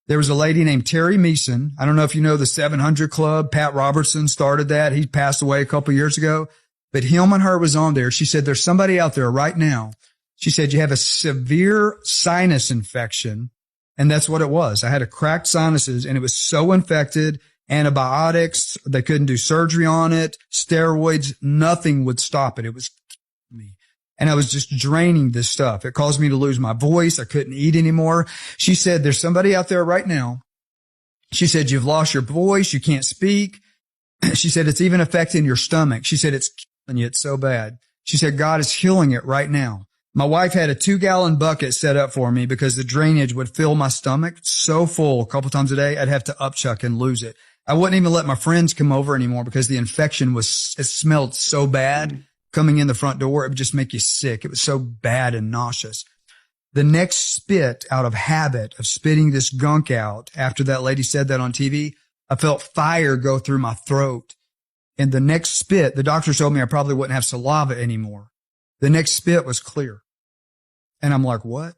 There was a lady named Terry Meeson. I don't know if you know the 700 Club. Pat Robertson started that. He passed away a couple years ago. But him and her was on there. She said, there's somebody out there right now. She said, you have a severe sinus infection. And that's what it was. I had a cracked sinuses, and it was so infected. Antibiotics, they couldn't do surgery on it. Steroids, nothing would stop it. It was me. And I was just draining this stuff. It caused me to lose my voice. I couldn't eat anymore. She said, there's somebody out there right now. She said, you've lost your voice. You can't speak. She said, it's even affecting your stomach. She said, it's killing you. It's so bad. She said, God is healing it right now. My wife had a 2-gallon bucket set up for me because the drainage would fill my stomach so full a couple times a day. I'd have to upchuck and lose it. I wouldn't even let my friends come over anymore because the infection it smelled so bad coming in the front door. It would just make you sick. It was so bad and nauseous. The next spit, out of habit of spitting this gunk out after that lady said that on TV, I felt fire go through my throat. And the next spit, the doctor told me I probably wouldn't have saliva anymore. The next spit was clear. And I'm like, what?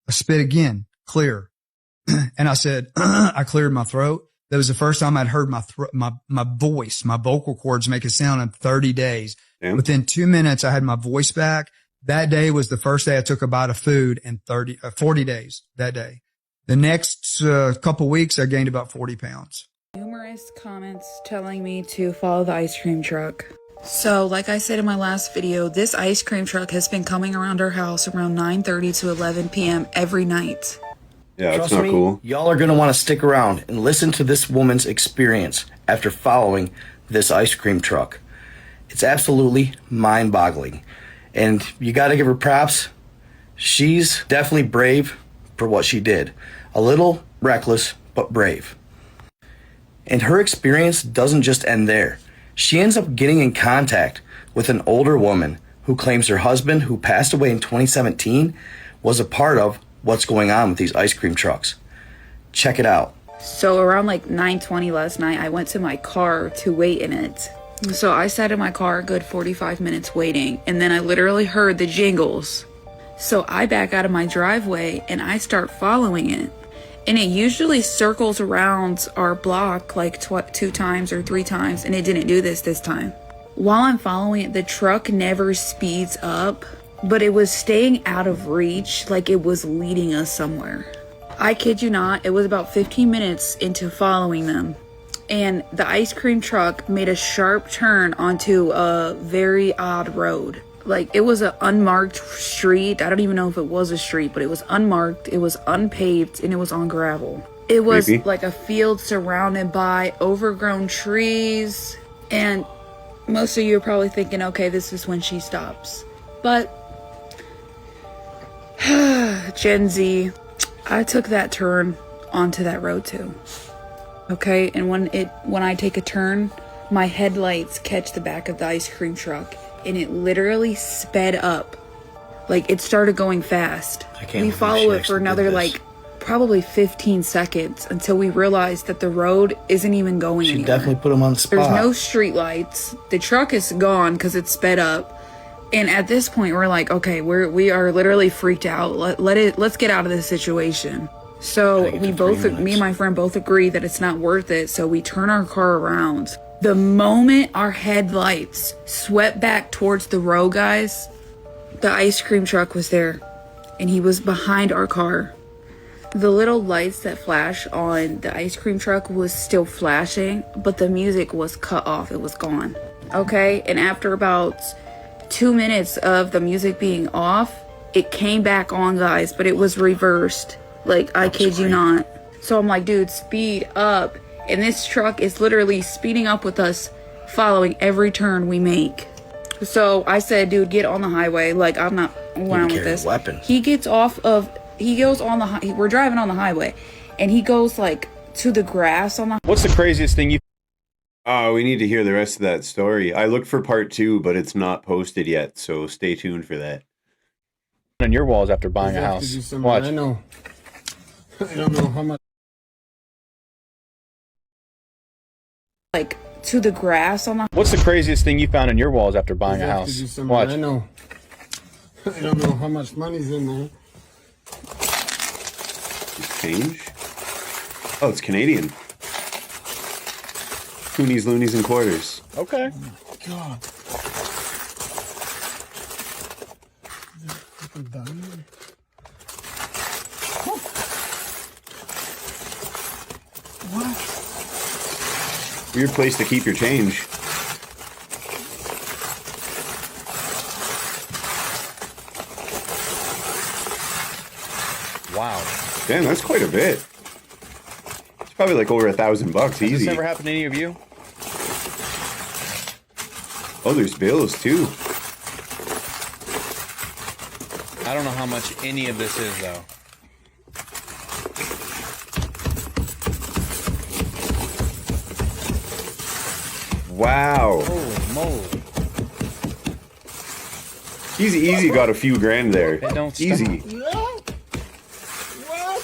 I spit again, clear. And I said, I cleared my throat. That was the first time I'd heard my voice, my vocal cords make a sound in 30 days. Damn. Within 2 minutes, I had my voice back. That day was the first day I took a bite of food in 40 days that day. The next couple weeks, I gained about 40 pounds. Numerous comments telling me to follow the ice cream truck. So, like I said in my last video, this ice cream truck has been coming around our house around 9:30 to 11 p.m. every night. Yeah, Trust it's not me, cool. Y'all are going to want to stick around and listen to this woman's experience after following this ice cream truck. It's absolutely mind-boggling. And you got to give her props. She's definitely brave for what she did. A little reckless, but brave. And her experience doesn't just end there. She ends up getting in contact with an older woman who claims her husband, who passed away in 2017, was a part of what's going on with these ice cream trucks. Check it out. So around like 9:20 last night, I went to my car to wait in it. So I sat in my car a good 45 minutes waiting, and then I literally heard the jingles. So I back out of my driveway and I start following it. And it usually circles around our block like 2 times or 3 times, and it didn't do this time. While I'm following it, the truck never speeds up, but it was staying out of reach, like it was leading us somewhere. I kid you not, it was about 15 minutes into following them, and the ice cream truck made a sharp turn onto a very odd road. Like, it was an unmarked street. I don't even know if it was a street, but it was unmarked, it was unpaved, and it was on gravel. It was like a field surrounded by overgrown trees, and most of you are probably thinking, okay, this is when she stops. But Gen Z, I took that turn onto that road too. Okay, and when I take a turn, my headlights catch the back of the ice cream truck, and it literally sped up. Like, it started going fast. We follow it for another like probably 15 seconds until we realized that the road isn't even going anywhere. She definitely put him on the spot. There's no street lights. The truck is gone because it's sped up. And at this point, we're like, okay, we are literally freaked out. Let's get out of this situation. So me and my friend both agree that it's not worth it. So we turn our car around. The moment our headlights swept back towards the road, guys, the ice cream truck was there, and he was behind our car. The little lights that flash on the ice cream truck was still flashing, but the music was cut off. It was gone. Okay, and after about 2 minutes of the music being off, it came back on, guys, but it was reversed. Like, I kid you not. So I'm like, dude, speed up. And this truck is literally speeding up with us, following every turn we make. So I said, dude, get on the highway. Like, I'm not around with this. He gets off of, we're driving on the highway, and he goes like to the grass on the. What's the craziest thing you? Oh, we need to hear the rest of that story. I looked for part 2, but it's not posted yet, so stay tuned for that. On your walls after buying a house. Watch. I know. I don't know how much. Like to the grass on the. What's the craziest thing you found in your walls after buying a house? Watch. I know. I don't know how much money's in there. Change? Oh, it's Canadian. Coonies, loonies, and quarters. Okay. Oh my God. What? Weird place to keep your change. Wow. Damn, that's quite a bit. It's probably like over $1,000 Has easy. this ever happened to any of you? Oh, there's bills too. I don't know how much any of this is, though. Wow. Holy moly. He's easy got a few grand there. They don't stop. Easy. Yeah? What?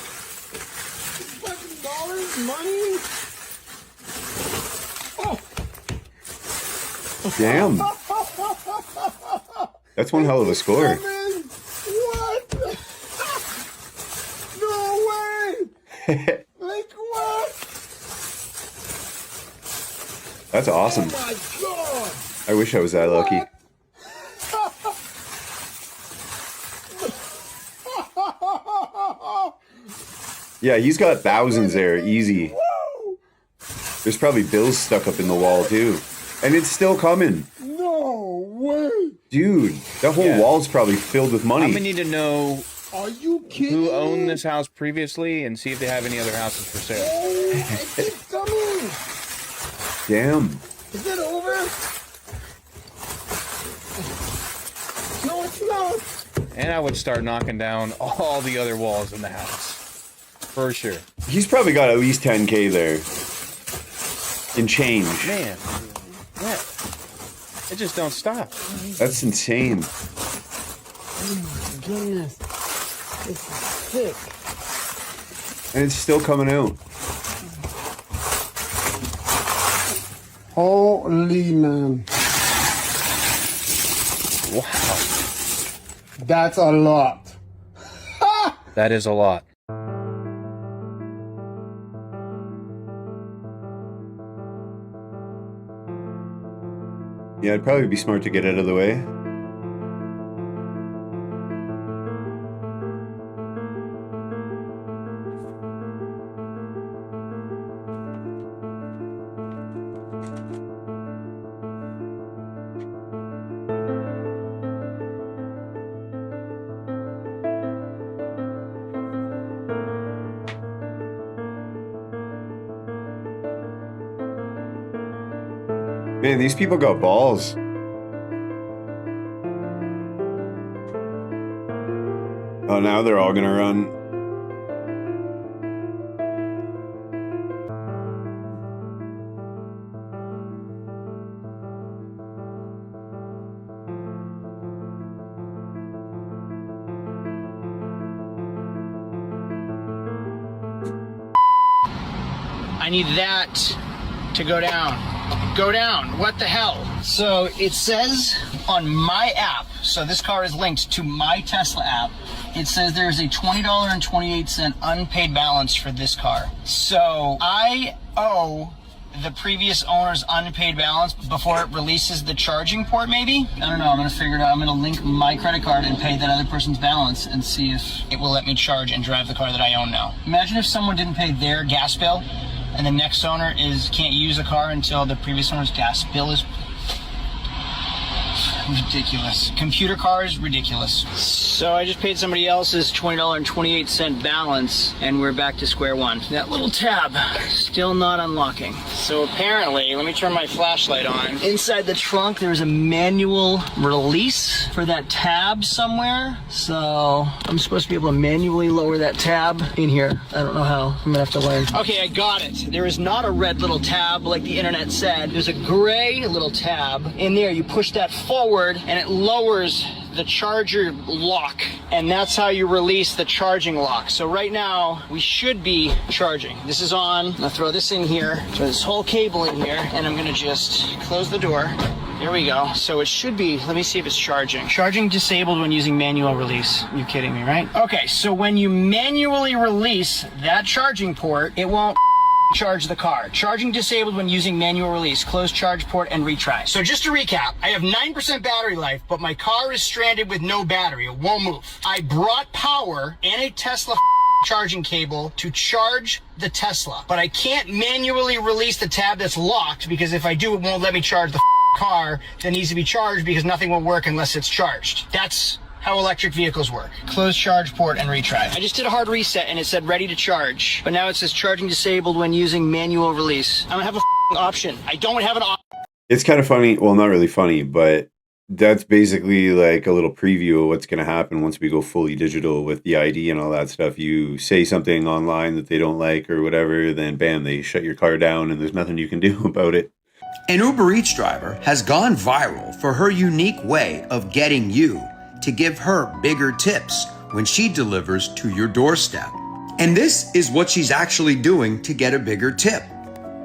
Fucking dollars? Money? Oh. Damn. That's one hell of a score. What? No way! Like what? That's awesome. Oh my God! I wish I was that lucky. Yeah, he's got thousands there, easy. There's probably bills stuck up in the wall too. And it's still coming. No way! Dude, that whole wall's probably filled with money. I'm gonna need to know Are you kidding who owned me? this house previously and see if they have any other houses for sale. Oh, it keeps coming! Damn. Is it over? No, it's not. And I would start knocking down all the other walls in the house. For sure. He's probably got at least 10K there. In change. Man, what? It just don't stop. That's insane. Oh my goodness. This is sick. And it's still coming out. Holy man. Wow. That's a lot. That is a lot. Yeah, it'd probably be smart to get out of the way. Man, these people got balls. Oh, now they're all gonna run. I need that to go down. Go down. What the hell? So it says on my app, so this car is linked to my Tesla app, it says there's a $20.28 unpaid balance for this car. So I owe the previous owner's unpaid balance before it releases the charging port, maybe? I don't know. I'm going to figure it out. I'm going to link my credit card and pay that other person's balance and see if it will let me charge and drive the car that I own now. Imagine if someone didn't pay their gas bill and the next owner can't use a car until the previous owner's gas bill is ridiculous. Computer cars, ridiculous. So I just paid somebody else's $20.28 balance, and we're back to square one. That little tab, still not unlocking. So apparently, let me turn my flashlight on. Inside the trunk, there's a manual release for that tab somewhere. So I'm supposed to be able to manually lower that tab in here. I don't know how. I'm gonna have to learn. Okay, I got it. There is not a red little tab like the internet said. There's a gray little tab in there. You push that forward and it lowers the charger lock, and that's how you release the charging lock. So right now we should be charging. This is on. I'm gonna throw this in here, throw this whole cable in here, and I'm gonna just close the door. There we go. So it should be, let me see if it's charging. Charging disabled when using manual release. You're kidding me, right? Okay, so when you manually release that charging port, it won't charge the car. Charging disabled when using manual release. Close charge port and retry. So just to recap, I have 9% battery life, but my car is stranded with no battery. It won't move. I brought power and a Tesla charging cable to charge the Tesla, but I can't manually release the tab that's locked, because if I do, it won't let me charge the car that needs to be charged, because nothing will work unless it's charged. That's how electric vehicles work. Close charge port and retry. I just did a hard reset and it said ready to charge, but now it says charging disabled when using manual release. I don't have a option. I don't have an option. It's kind of funny. Well, not really funny, but that's basically like a little preview of what's going to happen once we go fully digital with the ID and all that stuff. You say something online that they don't like or whatever, then bam, they shut your car down and there's nothing you can do about it. An Uber Eats driver has gone viral for her unique way of getting you to give her bigger tips when she delivers to your doorstep. And this is what she's actually doing to get a bigger tip.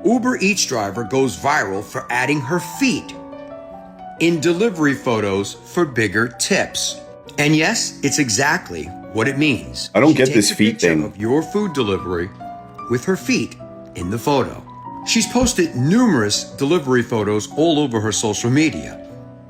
Uber Eats driver goes viral for adding her feet in delivery photos for bigger tips. And yes, it's exactly what it means. I don't She get takes this a feet picture thing. of your food delivery with her feet in the photo. She's posted numerous delivery photos all over her social media.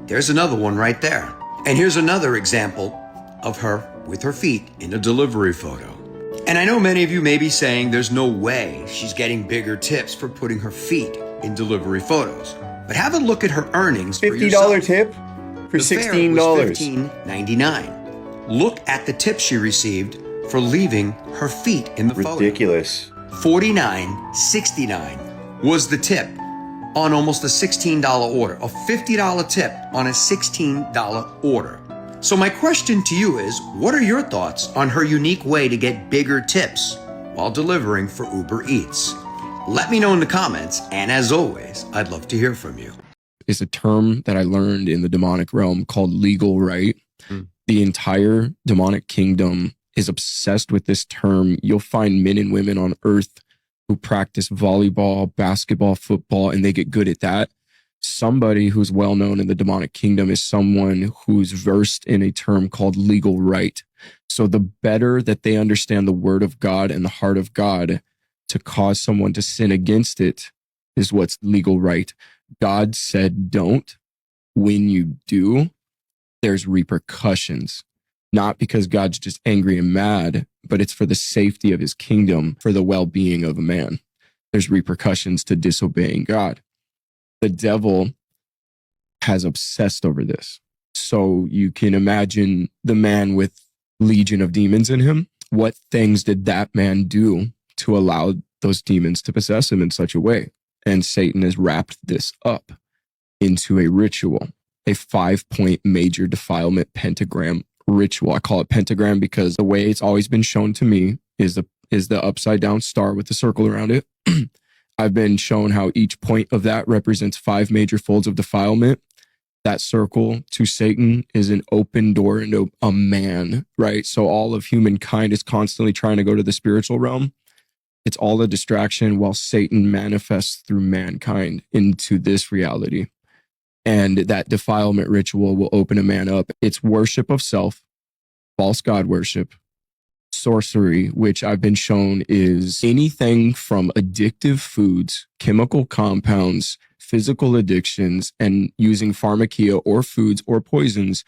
There's another one right there. And here's another example of her with her feet in a delivery photo. And I know many of you may be saying there's no way she's getting bigger tips for putting her feet in delivery photos. But have a look at her earnings for yourself. $50 tip for The fare $16. was $15.99. Look at the tip she received for leaving her feet in the photo. Ridiculous. $49.69 was the tip on almost a $16 order, a $50 tip on a $16 order. So my question to you is, what are your thoughts on her unique way to get bigger tips while delivering for Uber Eats? Let me know in the comments, and as always, I'd love to hear from you. Is a term that I learned in the demonic realm called legal right. The entire demonic kingdom is obsessed with this term. You'll find men and women on earth who practice volleyball, basketball, football, and they get good at that. Somebody who's well known in the demonic kingdom is someone who's versed in a term called legal right. So the better that they understand the word of God and the heart of God to cause someone to sin against it is what's legal right. God said don't. When you do, there's repercussions. Not because God's just angry and mad, but it's for the safety of his kingdom, for the well-being of a man. There's repercussions to disobeying God. The devil has obsessed over this. So you can imagine the man with legion of demons in him. What things did that man do to allow those demons to possess him in such a way? And Satan has wrapped this up into a ritual, a 5-point major defilement pentagram ritual. I call it pentagram because the way it's always been shown to me is the upside down star with the circle around it. I've been shown how each point of that represents 5 major folds of defilement. That circle to Satan is an open door into a man, right? So all of humankind is constantly trying to go to the spiritual realm. It's all a distraction while Satan manifests through mankind into this reality. And that defilement ritual will open a man up. It's worship of self, false God worship, sorcery, which I've been shown is anything from addictive foods, chemical compounds, physical addictions, and using pharmakia or foods or poisons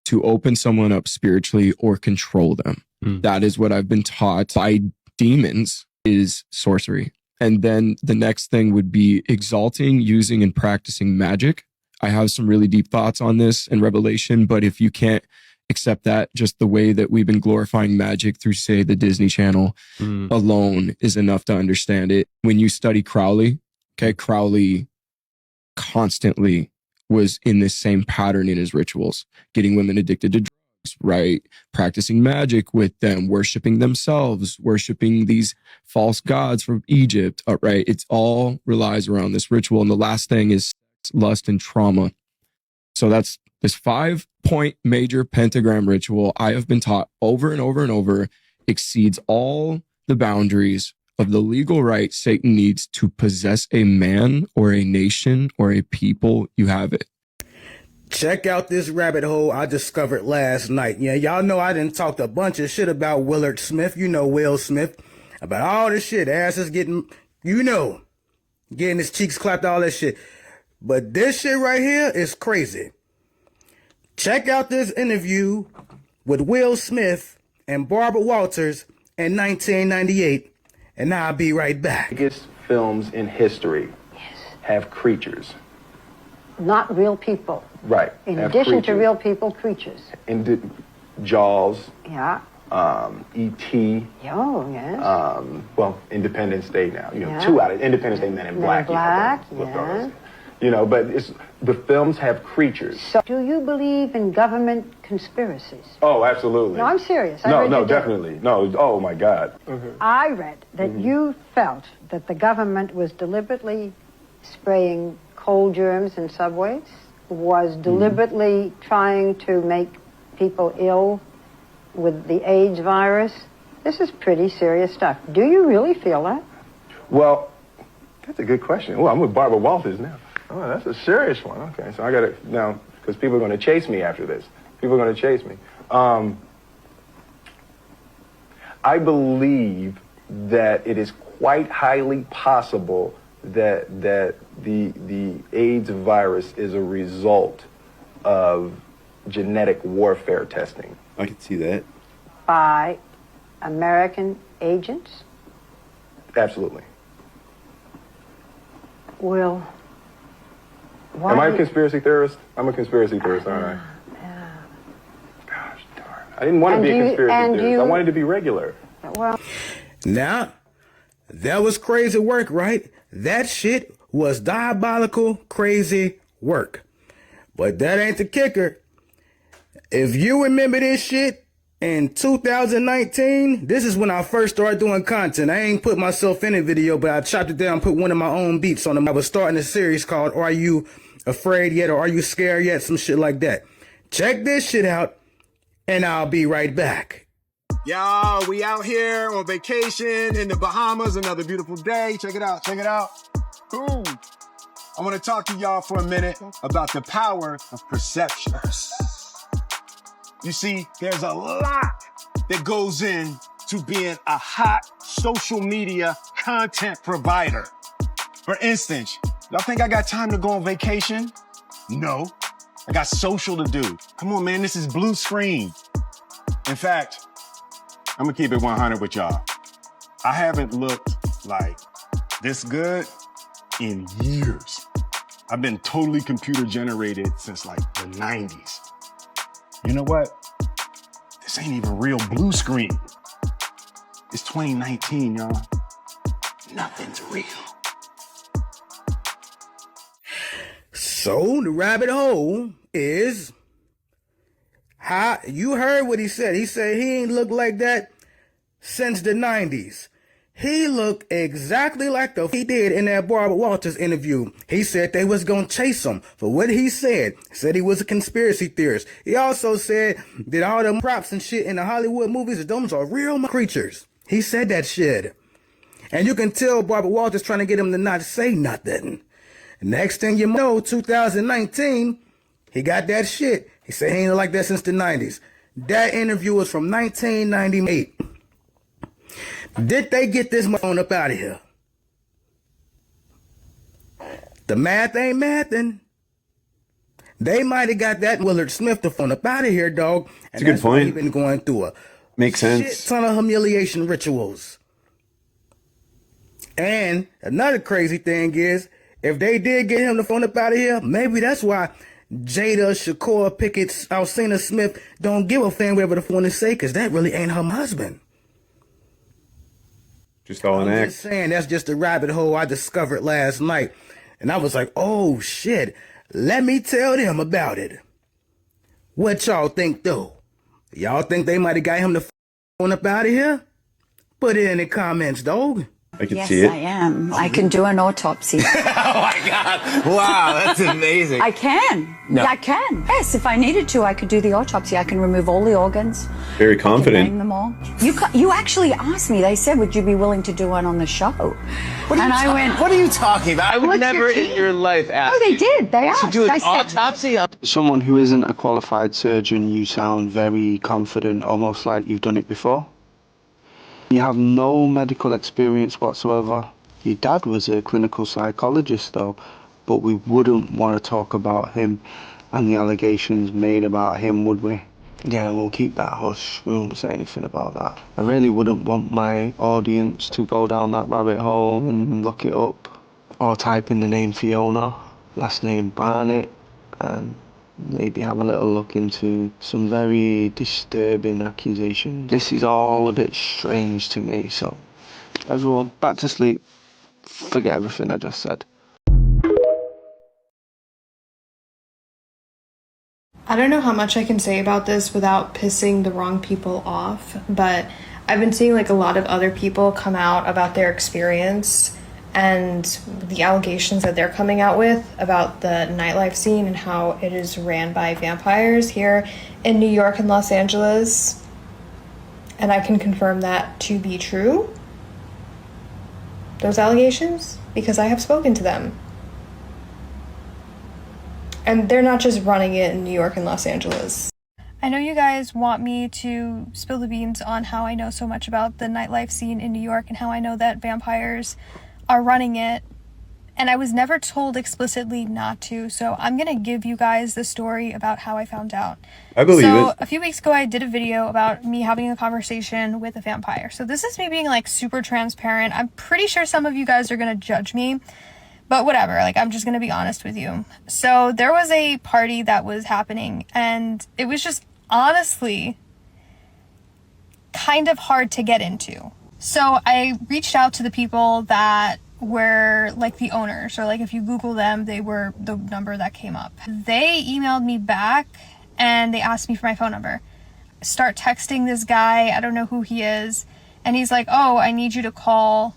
to open someone up spiritually or control them. That is what I've been taught by demons is sorcery. And then the next thing would be exalting, using, and practicing magic. I have some really deep thoughts on this in Revelation, but if you can't accept that, just the way that we've been glorifying magic through, say, the Disney Channel alone is enough to understand it. When you study Crowley, okay, Crowley constantly was in this same pattern in his rituals, getting women addicted to drugs, right? Practicing magic with them, worshiping themselves, worshiping these false gods from Egypt, right? It's all relies around this ritual. And the last thing is lust and trauma. So that's this 5-point major pentagram ritual I have been taught over and over and over exceeds all the boundaries of the legal right Satan needs to possess a man or a nation or a people. You have it. Check out this rabbit hole I discovered last night. Yeah, y'all know I done talked a bunch of shit about Willard Smith, you know, Will Smith, about all this shit, ass is getting, you know, getting his cheeks clapped, all that shit. But this shit right here is crazy. Check out this interview with Will Smith and Barbara Walters in 1998, and I'll be right back. Biggest films in history have creatures. Not real people. Right. In have addition to creatures. real people, creatures. Jaws. Yeah. E.T. Oh, yes. Well, Independence Day now. You know, Yeah. 2 out of Independence Day, Men in Black. Black, you know, yes. You know, but the films have creatures. So, do you believe in government conspiracies? Oh, absolutely. No, I'm serious. No, I read no, your book. definitely. No, oh my God. I read that you felt that the government was deliberately spraying cold germs in subways, was deliberately trying to make people ill with the AIDS virus. This is pretty serious stuff. Do you really feel that? Well, that's a good question. Well, I'm with Barbara Walters now. Oh, that's a serious one. Okay, so I got to, now, because people are going to chase me after this. People are going to chase me. I believe that it is quite highly possible that the AIDS virus is a result of genetic warfare testing. I can see that. By American agents? Absolutely. Well, why Am I a do- conspiracy theorist? I'm a conspiracy theorist, aren't I? Gosh darn. I didn't want to And be a you- conspiracy and theorist. you- I wanted to be regular. Well, Now, that was crazy work, right? That shit was diabolical, crazy work. But that ain't the kicker. If you remember this shit, in 2019, this is when I first started doing content. I ain't put myself in a video, but I chopped it down, put one of my own beats on them. I was starting a series called Are You Afraid Yet? Or Are You Scared Yet? Some shit like that. Check this shit out, and I'll be right back. Y'all, we out here on vacation in the Bahamas. Another beautiful day. Check it out. Check it out. Boom. I want to talk to y'all for a minute about the power of perception. You see, there's a lot that goes in to being a hot social media content provider. For instance, y'all think I got time to go on vacation? No, I got social to do. Come on, man, this is blue screen. In fact, I'm gonna keep it 100 with y'all. I haven't looked like this good in years. I've been totally computer generated since like the 90s. You know what? This ain't even real blue screen. It's 2019, y'all. Nothing's real. So the rabbit hole is how you heard what he said. He said he ain't looked like that since the 90s. He looked exactly like he did in that Barbara Walters interview. He said they was gonna chase him for what he said. He said he was a conspiracy theorist. He also said that all the props and shit in the Hollywood movies, those are real creatures. He said that shit. And you can tell Barbara Walters trying to get him to not say nothing. Next thing you know, 2019, he got that shit. He said he ain't like that since the 90s. That interview was from 1998. Did they get this phone up out of here? The math ain't mathing. They might have got that Willard Smith the phone up out of here, dog. And that's a good point. He's been going through a Makes sense. shit ton of humiliation rituals. And another crazy thing is, if they did get him the phone up out of here, maybe that's why Jada, Shakur, Pickett, Alcina Smith don't give a fan whatever the phone to say, because that really ain't her husband. Just all an I'm act. just saying, that's just a rabbit hole I discovered last night. And I was like, oh shit, let me tell them about it. What y'all think though? Y'all think they might have got him the phone up out of here? Put it in the comments, dog. I can Yes, see it. I am. I can do an autopsy. Oh my God. Wow, that's amazing. I can. No. I can. Yes, if I needed to, I could do the autopsy. I can remove all the organs. Very I can confident. name them all. You actually asked me. They said, "Would you be willing to do one on the show?" And I went, What are you talking about? I would What's never your in your life ask "Oh, they you did. They asked." to do an I said, autopsy on Someone who isn't a qualified surgeon, you sound very confident, almost like you've done it before. You have no medical experience whatsoever. Your dad was a clinical psychologist though, but we wouldn't want to talk about him and the allegations made about him, would we? Yeah, we'll keep that hush. We won't say anything about that. I really wouldn't want my audience to go down that rabbit hole and look it up, or type in the name Fiona, last name Barnett, and maybe have a little look into some very disturbing accusations. This is all a bit strange to me, so everyone, back to sleep. Forget everything I just said. I don't know how much I can say about this without pissing the wrong people off, but I've been seeing like a lot of other people come out about their experience and the allegations that they're coming out with about the nightlife scene and how it is ran by vampires here in New York and Los Angeles. And I can confirm that to be true. Those allegations, because I have spoken to them. And they're not just running it in New York and Los Angeles. I know you guys want me to spill the beans on how I know so much about the nightlife scene in New York and how I know that vampires are running it. And I was never told explicitly not to, so I'm gonna give you guys the story about how I found out. I believe it. A few weeks ago, I did a video about me having a conversation with a vampire. So this is me being like super transparent. I'm pretty sure some of you guys are gonna judge me, but whatever, like I'm just gonna be honest with you. So there was a party that was happening and it was just honestly kind of hard to get into. So I reached out to the people that were like the owners, or like if you Google them, they were the number that came up. They emailed me back and they asked me for my phone number. Start texting this guy, I don't know who he is, and he's like, oh, I need you to call.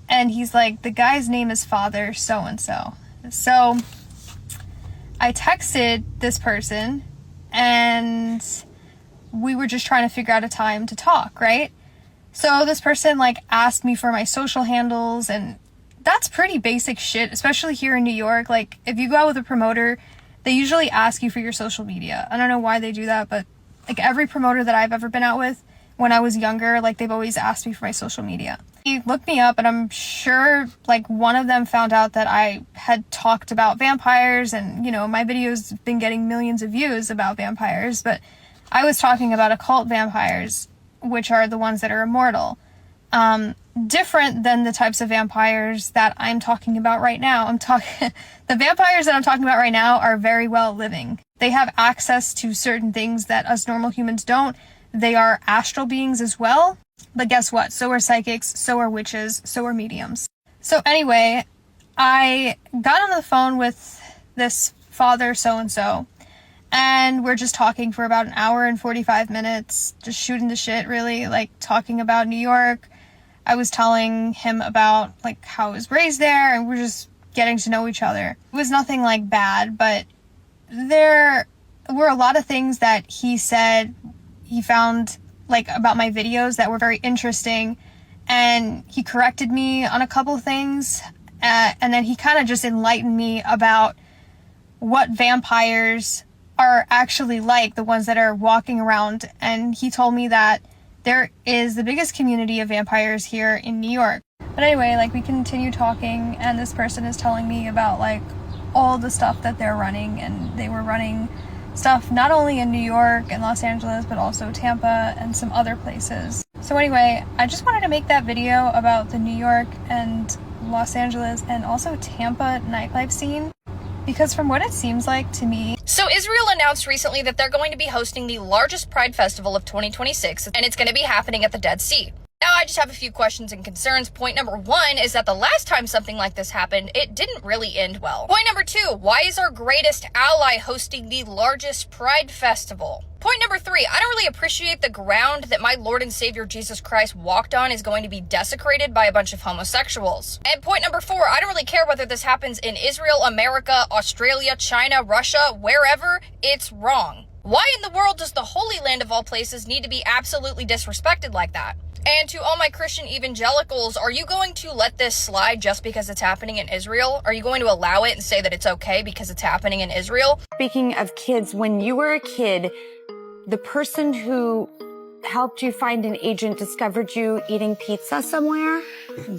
And he's like, the guy's name is Father so-and-so. So I texted this person and we were just trying to figure out a time to talk, right? So this person like asked me for my social handles, and that's pretty basic shit, especially here in New York. Like if you go out with a promoter, they usually ask you for your social media. I don't know why they do that, but Like every promoter that I've ever been out with when I was younger, like they've always asked me for my social media. He looked me up and I'm sure like one of them found out that I had talked about vampires and, you know, my videos have been getting millions of views about vampires, but I was talking about occult vampires, which are the ones that are immortal. Different than the types of vampires that I'm talking about right now. The vampires that I'm talking about right now are very well living. They have access to certain things that us normal humans don't. They are astral beings as well. But guess what? So are psychics, so are witches, so are mediums. So anyway, I got on the phone with this father so-and-so, and we're just talking for about an hour and 45 minutes, just shooting the shit, really, like talking about New York. I was telling him about like how I was raised there, and we're just getting to know each other. It was nothing like bad, but there were a lot of things that he said he found like about my videos that were very interesting, and he corrected me on a couple things, and then he kind of just enlightened me about what vampires are actually like, the ones that are walking around. And he told me that there is the biggest community of vampires here in New York. But anyway, like we continue talking, and this person is telling me about like all the stuff that they're running, and they were running stuff not only in New York and Los Angeles, but also Tampa and some other places. So anyway, I just wanted to make that video about the New York and Los Angeles and also Tampa nightlife scene, because from what it seems like to me... So Israel announced recently that they're going to be hosting the largest Pride Festival of 2026, and it's going to be happening at the Dead Sea. Now, I just have a few questions and concerns. Point number one is that the last time something like this happened, it didn't really end well. Point number two, why is our greatest ally hosting the largest Pride Festival? Point number three, I don't really appreciate the ground that my Lord and Savior Jesus Christ walked on is going to be desecrated by a bunch of homosexuals. And point number four, I don't really care whether this happens in Israel, America, Australia, China, Russia, wherever, it's wrong. Why in the world does the Holy Land of all places need to be absolutely disrespected like that? And to all my Christian evangelicals, are you going to let this slide just because it's happening in Israel? Are you going to allow it and say that it's okay because it's happening in Israel? Speaking of kids, when you were a kid, the person who helped you find an agent discovered you eating pizza somewhere?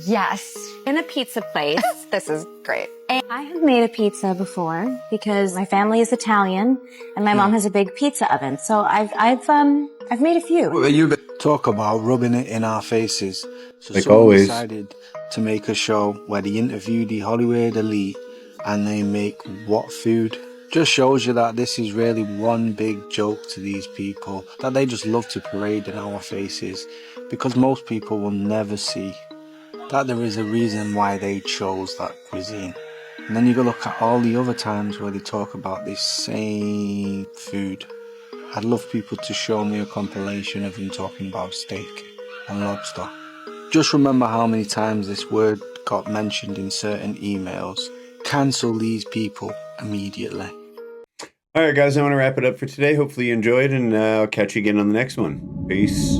Yes, in a pizza place. This is great. And I have made a pizza before because my family is Italian and my mom has a big pizza oven. So I've made a few. Well, you talk about rubbing it in our faces. So like someone always, decided to make a show where they interview the Hollywood elite and they make what food? Just shows you that this is really one big joke to these people, that they just love to parade in our faces, because most people will never see that there is a reason why they chose that cuisine. And then you go look at all the other times where they talk about this same food. I'd love people to show me a compilation of them talking about steak and lobster. Just remember how many times this word got mentioned in certain emails. Cancel these people immediately. All right, guys, I want to wrap it up for today. Hopefully you enjoyed, and I'll catch you again on the next one. Peace.